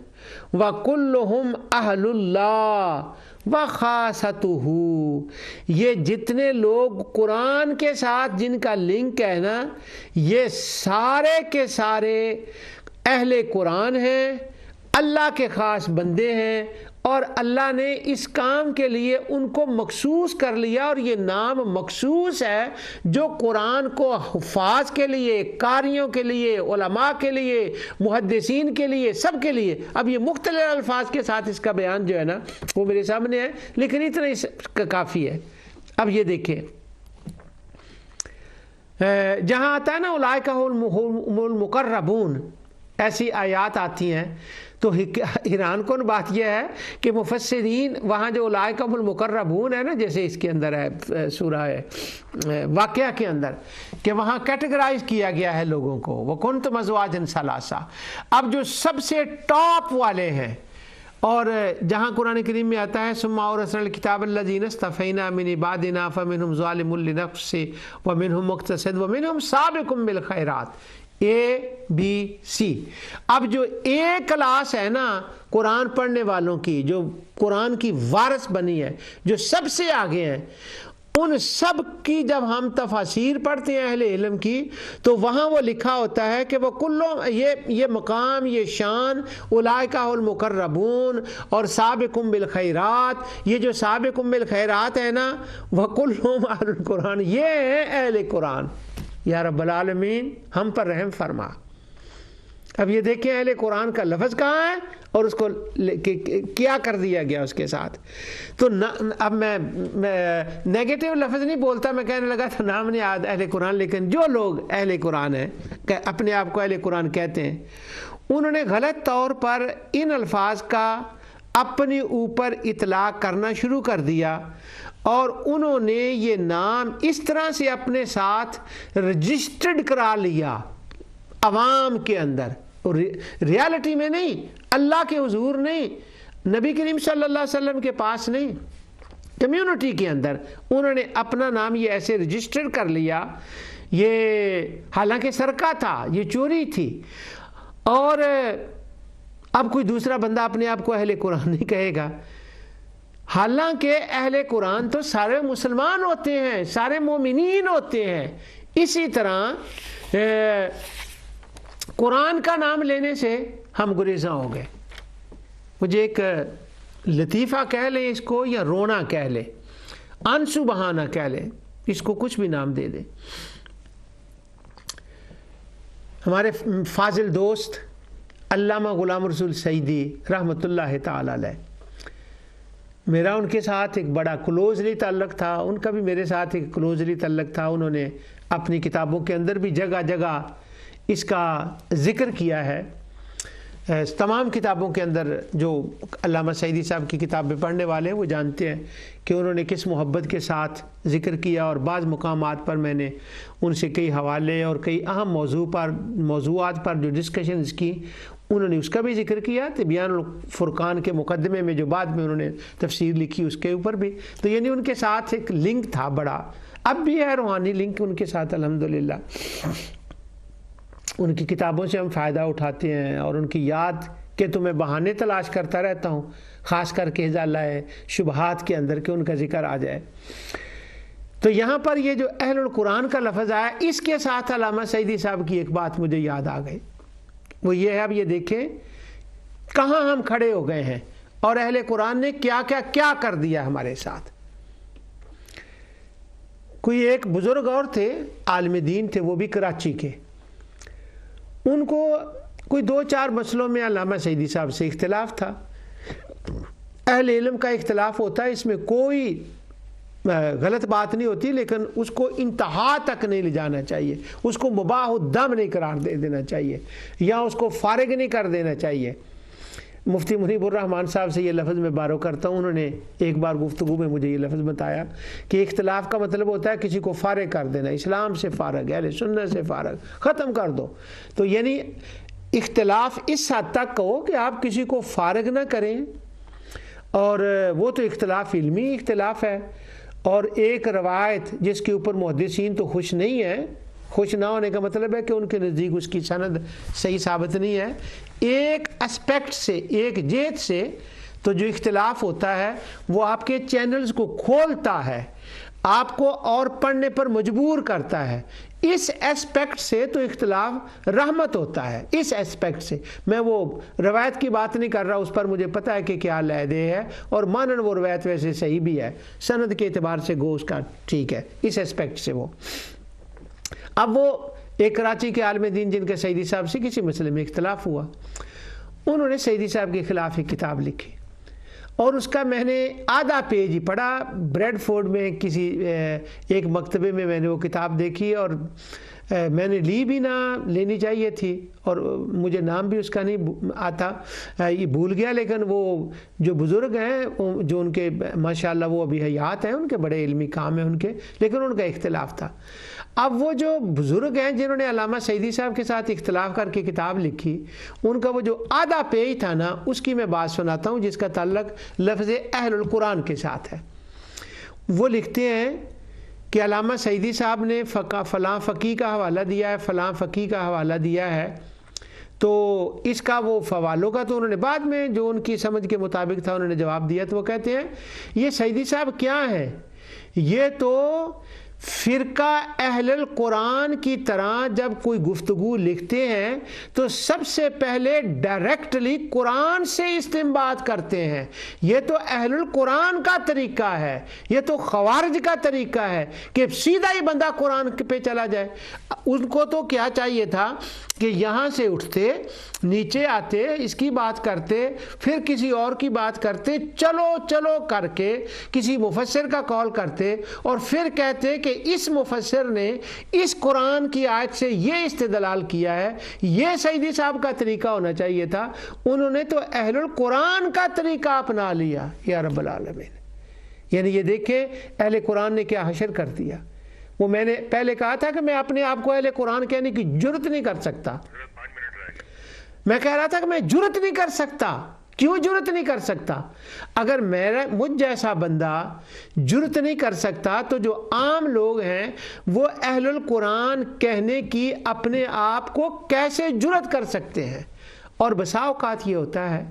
Speaker 1: وَكُلُّهُمْ أَهْلُ اللَّهِ وَخَاصَتُهُ، یہ جتنے لوگ قرآن کے ساتھ جن کا لنک ہے نا، یہ سارے کے سارے اہل قرآن ہیں، اللہ کے خاص بندے ہیں، اور اللہ نے اس کام کے لیے ان کو مخصوص کر لیا، اور یہ نام مخصوص ہے جو قرآن کو حفاظ کے لیے، قاریوں کے لیے، علماء کے لیے، محدثین کے لیے، سب کے لیے۔ اب یہ مختلف الفاظ کے ساتھ اس کا بیان جو ہے نا وہ میرے سامنے ہے، لیکن اتنا ہی کافی ہے۔ اب یہ دیکھیں جہاں آتا ہے نا اولئک هم المقربون، ایسی آیات آتی ہیں، تو حیران کن بات یہ ہے کہ مفسرین وہاں جو اولئک هم المقربون ہے نا، جیسے اس کے اندر ہے سورہ واقعہ کے اندر، کہ وہاں کیٹیگرائز کیا گیا ہے لوگوں کو، وَكُنْتُمْ أَزْوَاجًا ثَلَاثًا، اب جو سب سے ٹاپ والے ہیں، اور جہاں قرآن کریم میں آتا ہے ثم اورثنا الکتاب الذین اصطفینا من عبادنا فمنهم ظالم لنفسہ ومنهم مقتصد ومنهم سابق بالخیرات، ABC۔ اب جو ایک کلاس ہے نا قرآن پڑھنے والوں کی، جو قرآن کی وارث بنی ہے، جو سب سے آگے ہیں، ان سب کی جب ہم تفاسیر پڑھتے ہیں اہل علم کی، تو وہاں وہ لکھا ہوتا ہے کہ وہ یہ مقام، یہ شان، اولئک المقربون اور سابقون بالخیرات، یہ جو سابقون بالخیرات ہے نا، وکلہم اہل القرآن، یہ ہے اہل قرآن۔ یا رب العالمین ہم پر رحم فرما۔ اب یہ دیکھیں اہل قرآن کا لفظ کہاں ہے اور اس کو کیا کر دیا گیا اس کے ساتھ۔ تو اب میں نیگیٹو لفظ نہیں بولتا، میں کہنے لگا تھا نام نہیں یاد اہل قرآن، لیکن جو لوگ اہل قرآن ہیں، اپنے آپ کو اہل قرآن کہتے ہیں، انہوں نے غلط طور پر ان الفاظ کا اپنے اوپر اطلاق کرنا شروع کر دیا، اور انہوں نے یہ نام اس طرح سے اپنے ساتھ رجسٹرڈ کرا لیا عوام کے اندر، ریالٹی میں نہیں، اللہ کے حضور نہیں، نبی کریم صلی اللہ علیہ وسلم کے پاس نہیں، کمیونٹی کے اندر انہوں نے اپنا نام یہ ایسے رجسٹر کر لیا۔ یہ حالانکہ سرقہ تھا، یہ چوری تھی، اور اب کوئی دوسرا بندہ اپنے آپ کو اہل قرآن نہیں کہے گا، حالانکہ اہل قرآن تو سارے مسلمان ہوتے ہیں، سارے مومنین ہوتے ہیں۔ اسی طرح قرآن کا نام لینے سے ہم گریزاں ہو گئے۔ مجھے ایک لطیفہ کہہ لیں اس کو، یا رونا کہہ لیں، آنسو بہانا کہہ لیں، اس کو کچھ بھی نام دے دیں۔ ہمارے فاضل دوست علامہ غلام رسول سعیدی رحمۃ اللہ تعالی علیہ، میرا ان کے ساتھ ایک بڑا کلوزلی تعلق تھا، ان کا بھی میرے ساتھ ایک کلوزلی تعلق تھا۔ انہوں نے اپنی کتابوں کے اندر بھی جگہ جگہ اس کا ذکر کیا ہے۔ تمام کتابوں کے اندر جو علامہ سعیدی صاحب کی کتابیں پڑھنے والے ہیں وہ جانتے ہیں کہ انہوں نے کس محبت کے ساتھ ذکر کیا، اور بعض مقامات پر میں نے ان سے کئی حوالے اور کئی اہم موضوعات پر جو ڈسکشنز کی، انہوں نے اس کا بھی ذکر کیا۔ تبیان الفرقان کے مقدمے میں جو بعد میں انہوں نے تفسیر لکھی اس کے اوپر بھی، تو یعنی ان کے ساتھ ایک لنک تھا بڑا، اب بھی ہے روحانی لنک ان کے ساتھ الحمدللہ۔ ان کی کتابوں سے ہم فائدہ اٹھاتے ہیں اور ان کی یاد کے تو میں بہانے تلاش کرتا رہتا ہوں، خاص کر کے ازالہ شبہات کے اندر کہ ان کا ذکر آ جائے۔ تو یہاں پر یہ جو اہل القرآن کا لفظ آیا، اس کے ساتھ علامہ سعیدی صاحب کی ایک بات مجھے یاد آ گئی، وہ یہ ہے، اب یہ دیکھیں کہاں ہم کھڑے ہو گئے ہیں اور اہل قرآن نے کیا کیا کیا کر دیا ہمارے ساتھ۔ کوئی ایک بزرگ اور تھے، عالم دین تھے، وہ بھی کراچی کے، ان کو کوئی 2-4 مسئلوں میں علامہ سعیدی صاحب سے اختلاف تھا۔ اہل علم کا اختلاف ہوتا ہے، اس میں کوئی غلط بات نہیں ہوتی، لیکن اس کو انتہا تک نہیں لے جانا چاہیے، اس کو مباح الدم نہیں قرار دے دینا چاہیے، یا اس کو فارغ نہیں کر دینا چاہیے۔ مفتی منیب الرحمان صاحب سے یہ لفظ میں بارو کرتا ہوں، انہوں نے ایک بار گفتگو میں مجھے یہ لفظ بتایا کہ اختلاف کا مطلب ہوتا ہے کسی کو فارغ کر دینا، اسلام سے فارغ، اہل سنت سے فارغ، ختم کر دو۔ تو یعنی اختلاف اس حد تک ہو کہ آپ کسی کو فارغ نہ کریں، اور وہ تو اختلاف علمی اختلاف ہے۔ اور ایک روایت جس کے اوپر محدثین تو خوش نہیں ہے، خوش نہ ہونے کا مطلب ہے کہ ان کے نزدیک اس کی سند صحیح ثابت نہیں ہے، ایک اسپیکٹ سے، ایک جہت سے تو جو اختلاف ہوتا ہے وہ آپ کے چینلز کو کھولتا ہے، آپ کو اور پڑھنے پر مجبور کرتا ہے۔ اس اسپیکٹ سے تو اختلاف رحمت ہوتا ہے، اس اسپیکٹ سے۔ میں وہ روایت کی بات نہیں کر رہا، اس پر مجھے پتہ ہے کہ کیا لہدے ہے، اور مانن وہ روایت ویسے صحیح بھی ہے، سند کے اعتبار سے گو اس کا ٹھیک ہے، اس اسپیکٹ سے وہ۔ اب وہ ایک کراچی کے عالم دین جن کے سعیدی صاحب سے کسی مسئلے میں اختلاف ہوا، انہوں نے سعیدی صاحب کے خلاف ایک کتاب لکھی، اور اس کا میں نے آدھا پیج ہی پڑھا۔ بریڈ فورڈ میں کسی ایک مکتبے میں نے وہ کتاب دیکھی، اور میں نے لی بھی نہ لینی چاہیے تھی، اور مجھے نام بھی اس کا نہیں آتا، یہ بھول گیا، لیکن وہ جو بزرگ ہیں جو ان کے ماشاءاللہ وہ ابھی حیات ہیں، ان کے بڑے علمی کام ہیں ان کے، لیکن ان کا اختلاف تھا۔ اب وہ جو بزرگ ہیں جنہوں نے علامہ سعیدی صاحب کے ساتھ اختلاف کر کے کتاب لکھی، ان کا وہ جو آدھا پیج تھا نا، اس کی میں بات سناتا ہوں جس کا تعلق لفظ اہل القرآن کے ساتھ ہے۔ وہ لکھتے ہیں کہ علامہ سعیدی صاحب نے فلاں فقیہ کا حوالہ دیا ہے، فلاں فقیہ کا حوالہ دیا ہے، تو اس کا وہ فوالوں کا تو انہوں نے بعد میں جو ان کی سمجھ کے مطابق تھا انہوں نے جواب دیا۔ تو وہ کہتے ہیں یہ سعیدی صاحب کیا ہے، یہ تو فرقہ اہل القرآن کی طرح جب کوئی گفتگو لکھتے ہیں تو سب سے پہلے ڈائریکٹلی قرآن سے استنباط کرتے ہیں۔ یہ تو اہل القرآن کا طریقہ ہے، یہ تو خوارج کا طریقہ ہے کہ سیدھا ہی بندہ قرآن پہ چلا جائے۔ ان کو تو کیا چاہیے تھا کہ یہاں سے اٹھتے، نیچے آتے، اس کی بات کرتے، پھر کسی اور کی بات کرتے، چلو چلو کر کے کسی مفسر کا قول کرتے، اور پھر کہتے کہ اس مفسر نے اس قرآن کی آیت سے یہ استدلال کیا ہے۔ یہ سعیدی صاحب کا طریقہ ہونا چاہیے تھا، انہوں نے تو اہل القرآن کا طریقہ اپنا لیا۔ یا رب العالمین، یعنی یہ دیکھیں اہل قرآن نے کیا حشر کر دیا۔ وہ میں نے پہلے کہا تھا کہ میں اپنے آپ کو اہل قرآن کہنے کی جرت نہیں کر سکتا، میں کہہ رہا تھا کہ میں جرت نہیں کر سکتا۔ کیوں جرت نہیں کر سکتا؟ اگر مجھ جیسا بندہ جرت نہیں کر سکتا تو جو عام لوگ ہیں وہ اہل القرآن کہنے کی اپنے آپ کو کیسے جرت کر سکتے ہیں؟ اور بسا اوقات یہ ہوتا ہے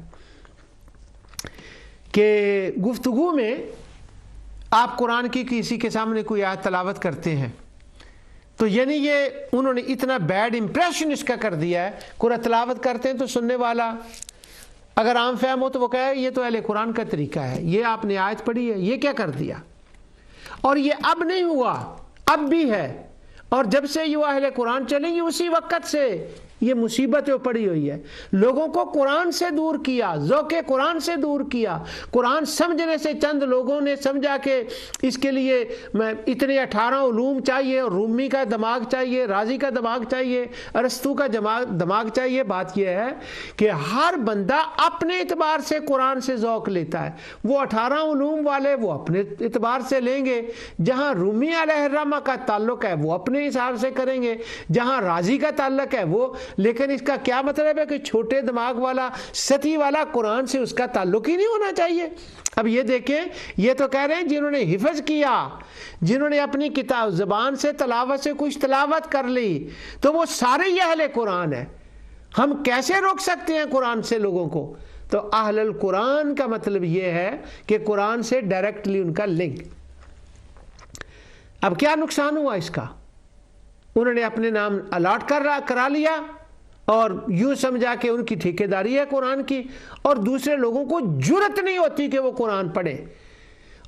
Speaker 1: کہ گفتگو میں آپ قرآن کی کسی کے سامنے کوئی آیت تلاوت کرتے ہیں تو یعنی یہ انہوں نے اتنا بیڈ امپریشن اس کا کر دیا ہے، قرآن تلاوت کرتے ہیں تو سننے والا اگر عام فہم ہو تو وہ کہے یہ تو اہل قرآن کا طریقہ ہے، یہ آپ نے آیت پڑھی ہے، یہ کیا کر دیا؟ اور یہ اب نہیں ہوا، اب بھی ہے، اور جب سے یہ اہل قرآن چلیں گے اسی وقت سے یہ مصیبتیں پڑی ہوئی ہے۔ لوگوں کو قرآن سے دور کیا، ذوق قرآن سے دور کیا۔ قرآن سمجھنے سے چند لوگوں نے سمجھا کہ اس کے لیے اتنے 18 علوم چاہیے، اور رومی کا دماغ چاہیے، رازی کا دماغ چاہیے، ارسطو کا دماغ چاہیے۔ بات یہ ہے کہ ہر بندہ اپنے اعتبار سے قرآن سے ذوق لیتا ہے۔ وہ 18 علوم والے وہ اپنے اعتبار سے لیں گے، جہاں رومی علیہ الرحمہ کا تعلق ہے وہ اپنے حساب سے کریں گے، جہاں رازی کا تعلق ہے وہ لیکن اس کا کیا مطلب ہے کہ چھوٹے دماغ والا سطحی والا قرآن سے اس کا تعلق ہی نہیں ہونا چاہیے؟ اب یہ دیکھیں، یہ تو کہہ رہے ہیں جنہوں نے حفظ کیا، جنہوں نے اپنی کتاب زبان سے تلاوت سے کچھ تلاوت کر لی، تو وہ سارے ہی اہل قرآن ہیں۔ ہم کیسے روک سکتے ہیں قرآن سے لوگوں کو؟ تو اہل القرآن کا مطلب یہ ہے کہ قرآن سے ڈائریکٹلی ان کا لنک۔ اب کیا نقصان ہوا اس کا؟ انہوں نے اپنے نام الاٹ کرا لیا اور یوں سمجھا کہ ان کی ٹھیکیداری ہے قرآن کی، اور دوسرے لوگوں کو جرت نہیں ہوتی کہ وہ قرآن پڑھے،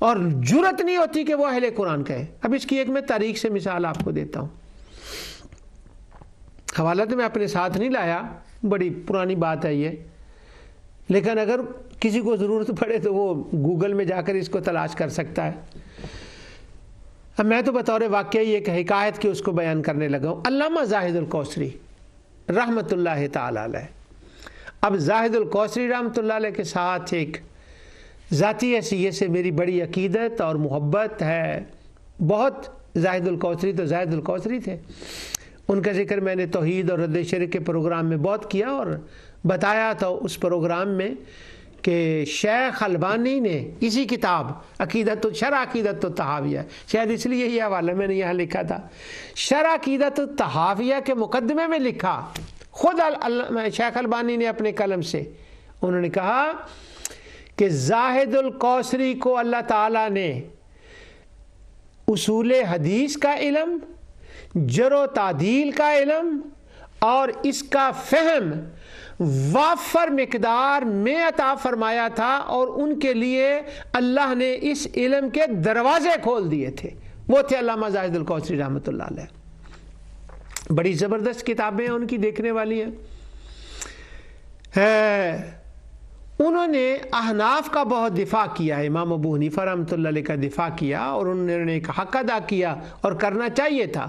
Speaker 1: اور جرت نہیں ہوتی کہ وہ اہل قرآن کہے۔ اب اس کی ایک میں تاریخ سے مثال آپ کو دیتا ہوں، حوالہ تو میں اپنے ساتھ نہیں لایا، بڑی پرانی بات ہے یہ، لیکن اگر کسی کو ضرورت پڑے تو وہ گوگل میں جا کر اس کو تلاش کر سکتا ہے۔ اب میں تو بطور واقعی ایک حکایت کی اس کو بیان کرنے لگا ہوں۔ علامہ زاہد الکوثری رحمۃ اللہ تعالی علیہ، اب زاہد الکوثری رحمۃ اللہ علیہ کے ساتھ ایک ذاتی حیثیت سے میری بڑی عقیدت اور محبت ہے بہت۔ زاہد الکوثری تو زاہد الکوثری تھے، ان کا ذکر میں نے توحید اور رد شرک کے پروگرام میں بہت کیا، اور بتایا تھا اس پروگرام میں کہ شیخ البانی نے اسی کتاب شرح عقیدت الطحاویہ، شاید اس لیے یہ حوالہ میں نے یہاں لکھا تھا، شرح عقیدت الطحاویہ کے مقدمے میں لکھا، خود شیخ البانی نے اپنے قلم سے، انہوں نے کہا کہ زاہد الکوثری کو اللہ تعالیٰ نے اصول حدیث کا علم، جرح و تعدیل کا علم اور اس کا فہم وافر مقدار میں عطا فرمایا تھا، اور ان کے لیے اللہ نے اس علم کے دروازے کھول دیے تھے۔ وہ تھے علامہ زاہد الکوثری رحمۃ اللہ علیہ۔ بڑی زبردست کتابیں ان کی، دیکھنے والی ہیں۔ انہوں نے احناف کا بہت دفاع کیا ہے، امام ابو حنیفہ رحمۃ اللہ علیہ کا دفاع کیا، اور انہوں نے ایک حق ادا کیا اور کرنا چاہیے تھا۔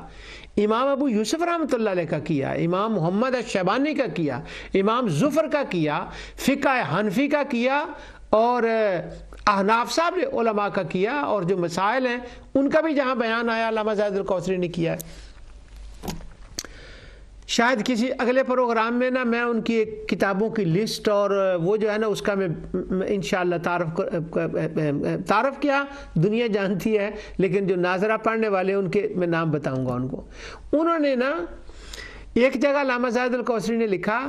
Speaker 1: امام ابو یوسف رحمۃ اللہ علیہ کا کیا، امام محمد الشیبانی کا کیا، امام ظفر کا کیا، فقہ حنفی کا کیا، اور احناف صاحب نے علماء کا کیا، اور جو مسائل ہیں ان کا بھی جہاں بیان آیا علامہ زاہد الکوثری نے کیا ہے۔ شاید کسی اگلے پروگرام میں نا میں ان کی ایک کتابوں کی لسٹ اور وہ جو ہے نا اس کا میں انشاءاللہ تعارف کیا، دنیا جانتی ہے، لیکن جو ناظرہ پڑھنے والے ان کے میں نام بتاؤں گا ان کو۔ انہوں نے نا ایک جگہ علامہ زاہد الکوثری نے لکھا،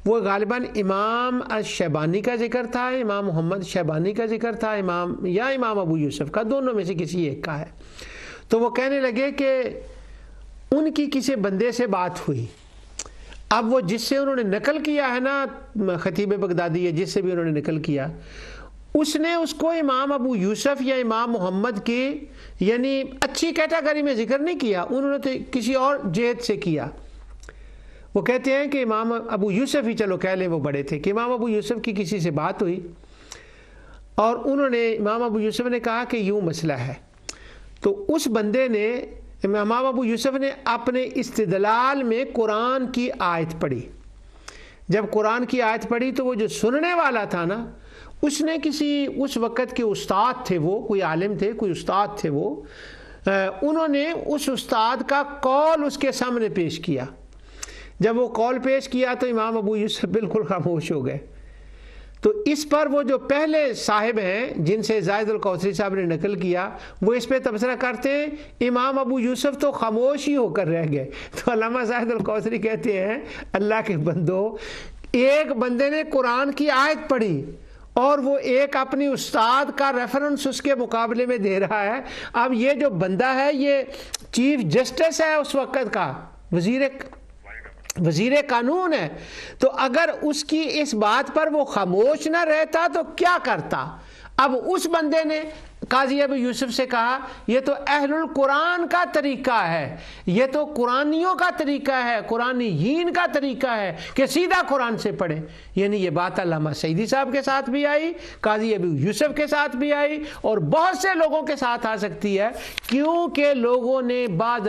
Speaker 1: وہ غالباً امام الشیبانی کا ذکر تھا، امام محمد شیبانی کا ذکر تھا، امام ابو یوسف کا، دونوں میں سے کسی ایک کا ہے۔ تو وہ کہنے لگے کہ ان کی کسی بندے سے بات ہوئی، اب وہ جس سے انہوں نے نقل کیا ہے نا، خطیب بغدادی ہے جس سے بھی انہوں نے نقل کیا، اس نے اس کو امام ابو یوسف یا امام محمد کی یعنی اچھی کیٹیگری میں ذکر نہیں کیا، انہوں نے تو کسی اور جہت سے کیا۔ وہ کہتے ہیں کہ امام ابو یوسف ہی چلو کہہ لیں وہ بڑے تھے، کہ امام ابو یوسف کی کسی سے بات ہوئی، اور انہوں نے امام ابو یوسف نے کہا کہ یوں مسئلہ ہے، تو اس بندے نے امام ابو یوسف نے اپنے استدلال میں قرآن کی آیت پڑھی۔ جب قرآن کی آیت پڑھی تو وہ جو سننے والا تھا نا، اس نے کسی اس وقت کے استاد تھے، وہ کوئی عالم تھے، کوئی استاد تھے، وہ انہوں نے اس استاد کا قول اس کے سامنے پیش کیا۔ جب وہ قول پیش کیا تو امام ابو یوسف بالکل خاموش ہو گئے۔ تو اس پر وہ جو پہلے صاحب ہیں جن سے زاہد الکوثری صاحب نے نقل کیا، وہ اس پہ تبصرہ کرتے ہیں امام ابو یوسف تو خاموش ہی ہو کر رہ گئے۔ تو علامہ زاہد الکوثری کہتے ہیں اللہ کے بندو، ایک بندے نے قرآن کی آیت پڑھی اور وہ ایک اپنی استاد کا ریفرنس اس کے مقابلے میں دے رہا ہے۔ اب یہ جو بندہ ہے یہ چیف جسٹس ہے اس وقت کا، وزیر قانون ہے، تو اگر اس کی اس بات پر وہ خاموش نہ رہتا تو کیا کرتا؟ اب اس بندے نے قاضی ابو یوسف سے کہا یہ تو اہل القرآن کا طریقہ ہے، یہ تو قرآنیوں کا طریقہ ہے، قرآنیین کا طریقہ ہے کہ سیدھا قرآن سے پڑھیں۔ یعنی یہ بات علامہ سعیدی صاحب کے ساتھ بھی آئی، قاضی ابو یوسف کے ساتھ بھی آئی، اور بہت سے لوگوں کے ساتھ آ سکتی ہے، کیونکہ لوگوں نے بعض